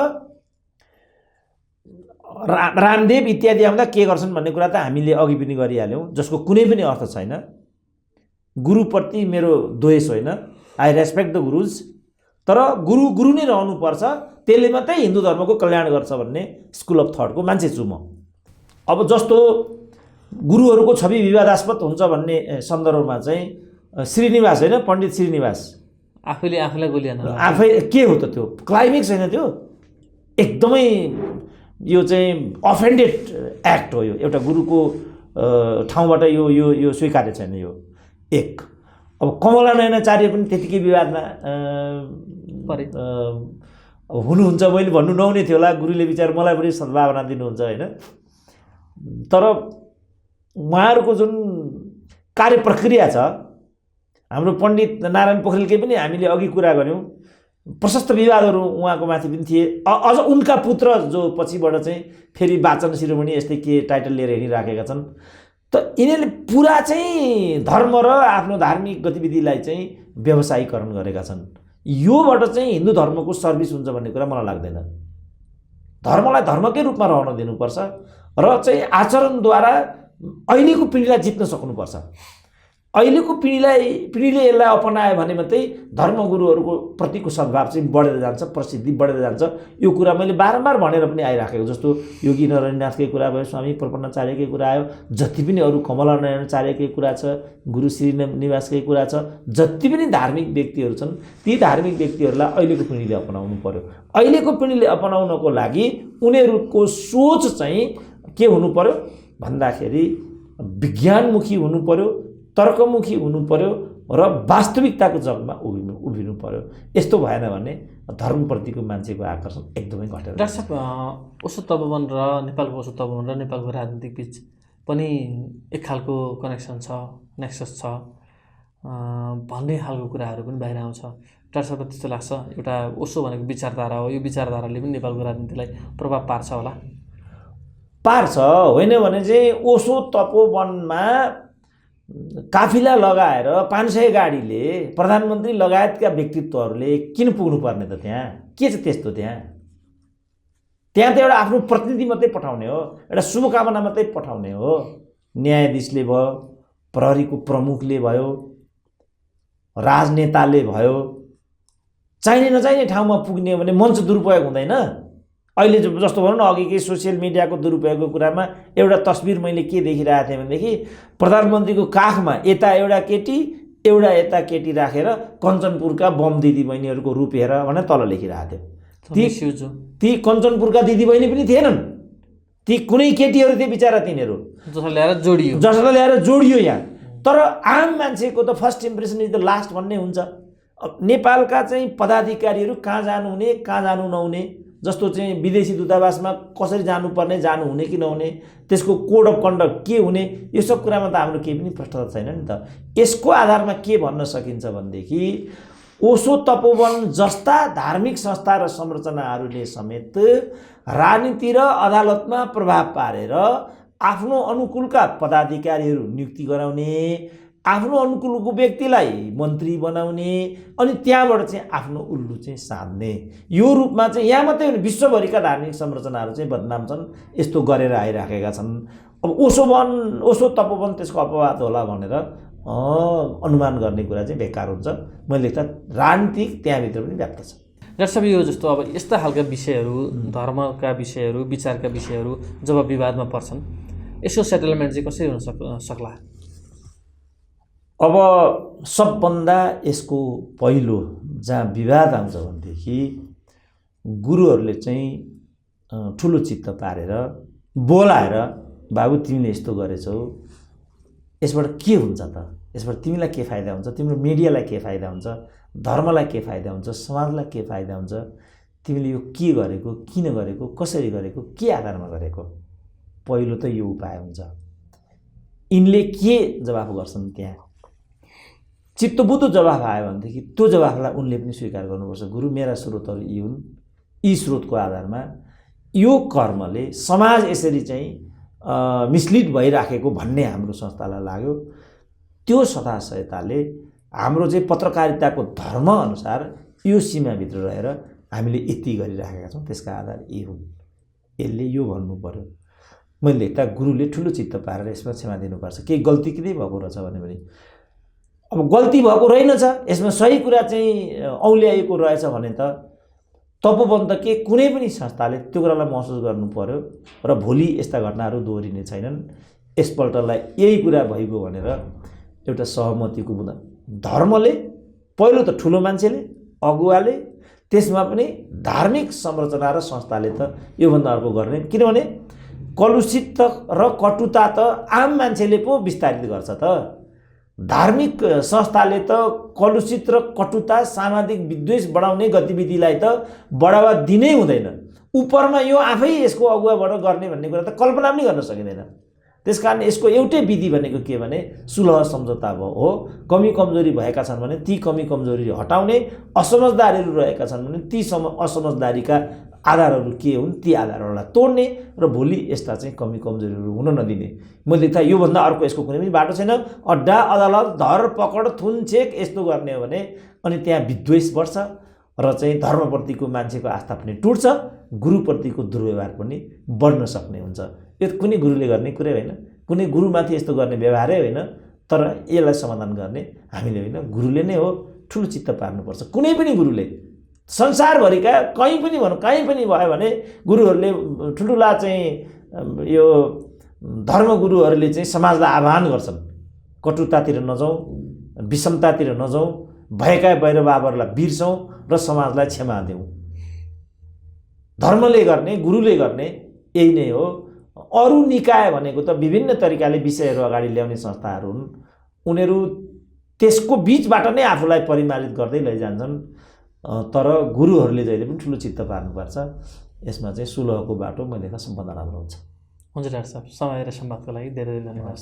रामदेव इत्यादि आउँदा के गर्छन् भन्ने कुरा त हामीले अघि पनि गरिहाल्यौँ, जसको कुनै पनि अर्थ छैन। गुरुप्रति मेरो द्वेष होइन, आई रेस्पेक्ट द गुरुज, तर गुरु नै रहनुपर्छ, त्यसले मात्रै हिन्दू धर्मको कल्याण गर्छ भन्ने स्कुल अफ थटको मान्छे छु म। अब जस्तो गुरुहरूको छवि विवादास्पद हुन्छ भन्ने सन्दर्भमा चाहिँ श्रीनिवास होइन, पण्डित श्रीनिवास आफैलाई गोली हान्न आफै के हो त? त्यो क्लाइमेक्स होइन, त्यो एकदमै यो चाहिँ अफेन्डेड एक्ट हो। यो एउटा गुरुको ठाउँबाट यो यो यो स्वीकार्य छैन। यो एक। अब कमला नयनाचार्य पनि त्यतिकै विवादमा हुनुहुन्छ। मैले भन्नु नहुने थियो होला, गुरुले विचार मलाई पनि सद्भावना दिनुहुन्छ, होइन? तर उहाँहरूको जुन कार्य प्रक्रिया छ, हाम्रो पण्डित नारायण पोखरेलकै पनि हामीले अघि कुरा गऱ्यौँ, प्रशस्त विवादहरू उहाँको माथि पनि थिए। अझ उनका पुत्र जो पछिबाट चाहिँ फेरि वाचन शिरोमणि यस्तै के टाइटल लिएर हिँडिराखेका छन्। त यिनीहरूले पुरा चाहिँ धर्म र आफ्नो धार्मिक गतिविधिलाई चाहिँ व्यवसायीकरण गरेका छन्। योबाट चाहिँ हिन्दू धर्मको सर्भिस हुन्छ भन्ने कुरा मलाई लाग्दैन। धर्मलाई धर्मकै रूपमा रहन दिनुपर्छ र चाहिँ आचरणद्वारा अहिलेको पिँढीलाई जित्न सक्नुपर्छ। अहिलेको पिँढीले यसलाई अपनायो भने मात्रै धर्मगुरुहरूको प्रतिको सद्भाव चाहिँ बढेर जान्छ, प्रसिद्धि बढेर जान्छ। यो कुरा मैले बारम्बार भनेर पनि आइराखेको, जस्तो योगी नारायणनाथकै कुरा भयो, स्वामी प्रपन्नाचार्यकै कुरा आयो, जति पनि अरू कमलानारायणचार्यकै कुरा छ, गुरु श्रीनिवासकै कुरा छ, जति पनि धार्मिक व्यक्तिहरू छन् ती धार्मिक व्यक्तिहरूलाई अहिलेको पिँढीले अपनाउनु पर्यो। अहिलेको पिँढीले अपनाउनको लागि उनीहरूको सोच चाहिँ के हुनु पर्यो भन्दाखेरि विज्ञानमुखी हुनु पर्यो, तर्कमुखी हुनु पर्यो र वास्तविकताको जगमा उभिनु पर्यो। यस्तो भएन भने धर्मप्रतिको मान्छेको आकर्षण एकदमै घटेर। डाक्टर साहब, ओशो तपोवन र नेपालको ओशो तपोवन र नेपालको राजनीतिक बिच पनि एक खालको कनेक्सन छ, नेक्सस छ भन्ने खालको कुराहरू पनि बाहिर आउँछ। डाक्टर साहबलाई त्यस्तो लाग्छ? एउटा ओशो भनेको विचारधारा हो, यो विचारधाराले पनि नेपालको राजनीतिलाई प्रभाव पार्छ होला? पार्छ, होइन भने चाहिँ ओशो तपोवनमा काफिला लगाएर 500 गाडीले प्रधानमन्त्री लगायतका व्यक्तित्वहरूले किन पुग्नु पर्ने त? त्यहाँ के छ त्यस्तो? त्यहाँ त एउटा आफ्नो प्रतिनिधि मात्रै पठाउने हो, एउटा शुभकामना मात्रै पठाउने हो। न्यायाधीशले भयो, प्रहरीको प्रमुखले भयो, राजनेताले भयो, चाहिने नचाहिने ठाउँमा पुग्ने भने मञ्च दुरुपयोग हुँदैन। अहिले जस्तो भनौँ न, अघिकै सोसियल मिडियाको दुरुपयोगको कुरामा एउटा तस्बिर मैले के देखिरहेको थिएँ भनेदेखि प्रधानमन्त्रीको काखमा यता एउटा केटी एउटा यता केटी राखेर कञ्चनपुरका बम दिदीबहिनीहरूको रूप हेर भनेर तल लेखिरहेको थियो। ती कञ्चनपुरका दिदीबहिनी पनि थिएनन्, ती कुनै केटीहरू थिए बिचरा, तिनीहरू जसलाई ल्याएर जोडियो यहाँ। तर आम मान्छेको त first impression is the last भन्ने हुन्छ। नेपालका चाहिँ पदाधिकारीहरू कहाँ जानुहुने, कहाँ जानु नहुने, जस्तो चाहिँ विदेशी दूतावासमा कसरी जानुपर्ने, जानुहुने कि नहुने, त्यसको कोड अफ कन्डक्ट के हुने, यो सब कुरामा त हाम्रो केही पनि प्रश्नता छैन नि त। यसको आधारमा के भन्न सकिन्छ भनेदेखि ओशो तपोवन जस्ता धार्मिक संस्था र संरचनाहरूले समेत राजनीति र अदालतमा प्रभाव पारेर आफ्नो अनुकूलका पदाधिकारीहरू नियुक्ति गराउने, आफ्नो अनुकूलको व्यक्तिलाई मन्त्री बनाउने, अनि त्यहाँबाट चाहिँ आफ्नो उल्लु चाहिँ साध्ने, यो रूपमा चाहिँ यहाँ मात्रै होइन विश्वभरिका धार्मिक संरचनाहरू चाहिँ बदनाम छन्, यस्तो गरेर आइराखेका छन्। अब ओशो तपोवन त्यसको अपवाद होला भनेर अनुमान गर्ने कुरा चाहिँ बेकार हुन्छ। मैले त राजनीतिक त्यहाँभित्र पनि व्याप्त छ। डाक्टर साहब, यो जस्तो अब यस्ता खालका विषयहरू, धर्मका विषयहरू, विचारका विषयहरू जब विवादमा पर्छन्, यसको सेटलमेन्ट चाहिँ कसरी हुन सक्ला? अब सबभन्दा यसको पहिलो जहाँ विवाद आउँछ भनेदेखि गुरुहरूले चाहिँ ठुलो चित्त पारेर बोलाएर, बाबु तिमीले यस्तो गरेछौ, यसबाट के हुन्छ त? यसबाट तिमीलाई के फाइदा हुन्छ? तिम्रो मिडियालाई के फाइदा हुन्छ? धर्मलाई के फाइदा हुन्छ? समाजलाई के फाइदा हुन्छ? तिमीले यो के गरेको, किन गरेको, कसरी गरेको, के आधारमा गरेको? पहिलो त यो उपाय हुन्छ। यिनले के जवाफ गर्छन् त्यहाँ चित्तबुद्धो जवाफ आयो भनेदेखि त्यो जवाफलाई उनले पनि स्वीकार गर्नुपर्छ। गुरु, मेरा स्रोतहरू यी हुन्, यी स्रोतको आधारमा यो कर्मले समाज यसरी चाहिँ मिसलिड भइराखेको भन्ने हाम्रो संस्थालाई लाग्यो। त्यो सदाशयताले हाम्रो चाहिँ पत्रकारिताको धर्म अनुसार यो सीमाभित्र रहेर हामीले यति गरिराखेका छौँ, त्यसका आधार यी हुन्, यसले यो भन्नु पर्यो। मैले त गुरुले ठुलो चित्त पारेर यसमा क्षमा दिनुपर्छ। केही गल्ती किन भएको रहेछ भने अब गल्ती भएको रहेनछ, यसमा सही कुरा चाहिँ औल्याएको रहेछ भने त तपोवन त के कुनै पनि संस्थाले त्यो कुरालाई महसुस गर्नु पर्यो र भोलि यस्ता घटनाहरू दोहोरिने छैनन्। यसपल्टलाई यही कुरा भइगयो भनेर एउटा सहमतिको बुँदा धर्मले, पहिलो त ठुलो मान्छेले, अगुवाले, त्यसमा पनि धार्मिक संरचना र संस्थाले त योभन्दा अर्को गर्ने। किनभने कलुषित र कटुता त आम मान्छेले पो विस्तारित गर्छ त। धार्मिक संस्थाले त कलुषित र कटुता, सामाजिक विद्वेष बढाउने गतिविधिलाई त बढावा दिनै हुँदैन। उपरमा यो आफै यसको अगुवाबाट गर्ने भन्ने कुरा त कल्पना पनि गर्न सकिँदैन। त्यसकारण यसको एउटै विधि भनेको के भने सुलह सम्झौता हो। कमी कमजोरी भएका छन् भने ती कमी कमजोरी हटाउने, असमझदारीहरू रहेका छन् भने ती असमझदारीका आधारहरू के हुन् ती आधारहरूलाई तोड्ने र भोलि यस्ता चाहिँ कमी कमजोरीहरू हुन नदिने। मैले थाहा योभन्दा अर्को यसको कुनै पनि बाटो छैन। अड्डा अदालत धर पकड थुनछेक यस्तो गर्ने हो भने अनि त्यहाँ विद्वेष बढ्छ र चाहिँ धर्मप्रतिको मान्छेको आस्था पनि टुट्छ, गुरुप्रतिको दुर्व्यवहार पनि बढ्न सक्ने हुन्छ। यो कुनै गुरुले गर्ने कुरै होइन, कुनै गुरुमाथि यस्तो गर्ने व्यवहारै होइन। तर यसलाई समाधान गर्ने हामीले होइन, गुरुले नै हो ठुलो चित्त पार्नुपर्छ। कुनै पनि गुरुले संसारभरिका कहीँ पनि भनौँ, कहीँ पनि भयो भने गुरुहरूले ठुल्ठुला चाहिँ यो धर्मगुरुहरूले चाहिँ समाजलाई आह्वान गर्छन्, कटुतातिर नजाउँ, विषमतातिर नजाउँ, भएका वैरबाबरलाई बिर्सौँ र समाजलाई क्षमा देऊ। धर्मले गर्ने, गुरुले गर्ने यही नै हो। अरू निकाय भनेको त विभिन्न तरिकाले विषयहरू अगाडि ल्याउने संस्थाहरू हुन्। उनीहरू त्यसको बिचबाट नै आफूलाई परिमार्जित गर्दै लैजान्छन्। तर गुरुहरूले जहिले पनि ठुलो चित्त पार्नुपर्छ। यसमा चाहिँ सुलहको बाटो मैले देख्दा सबभन्दा राम्रो हुन्छ। हुन्छ डाक्टर साहब, समय र संवादको लागि धेरै धेरै धन्यवाद।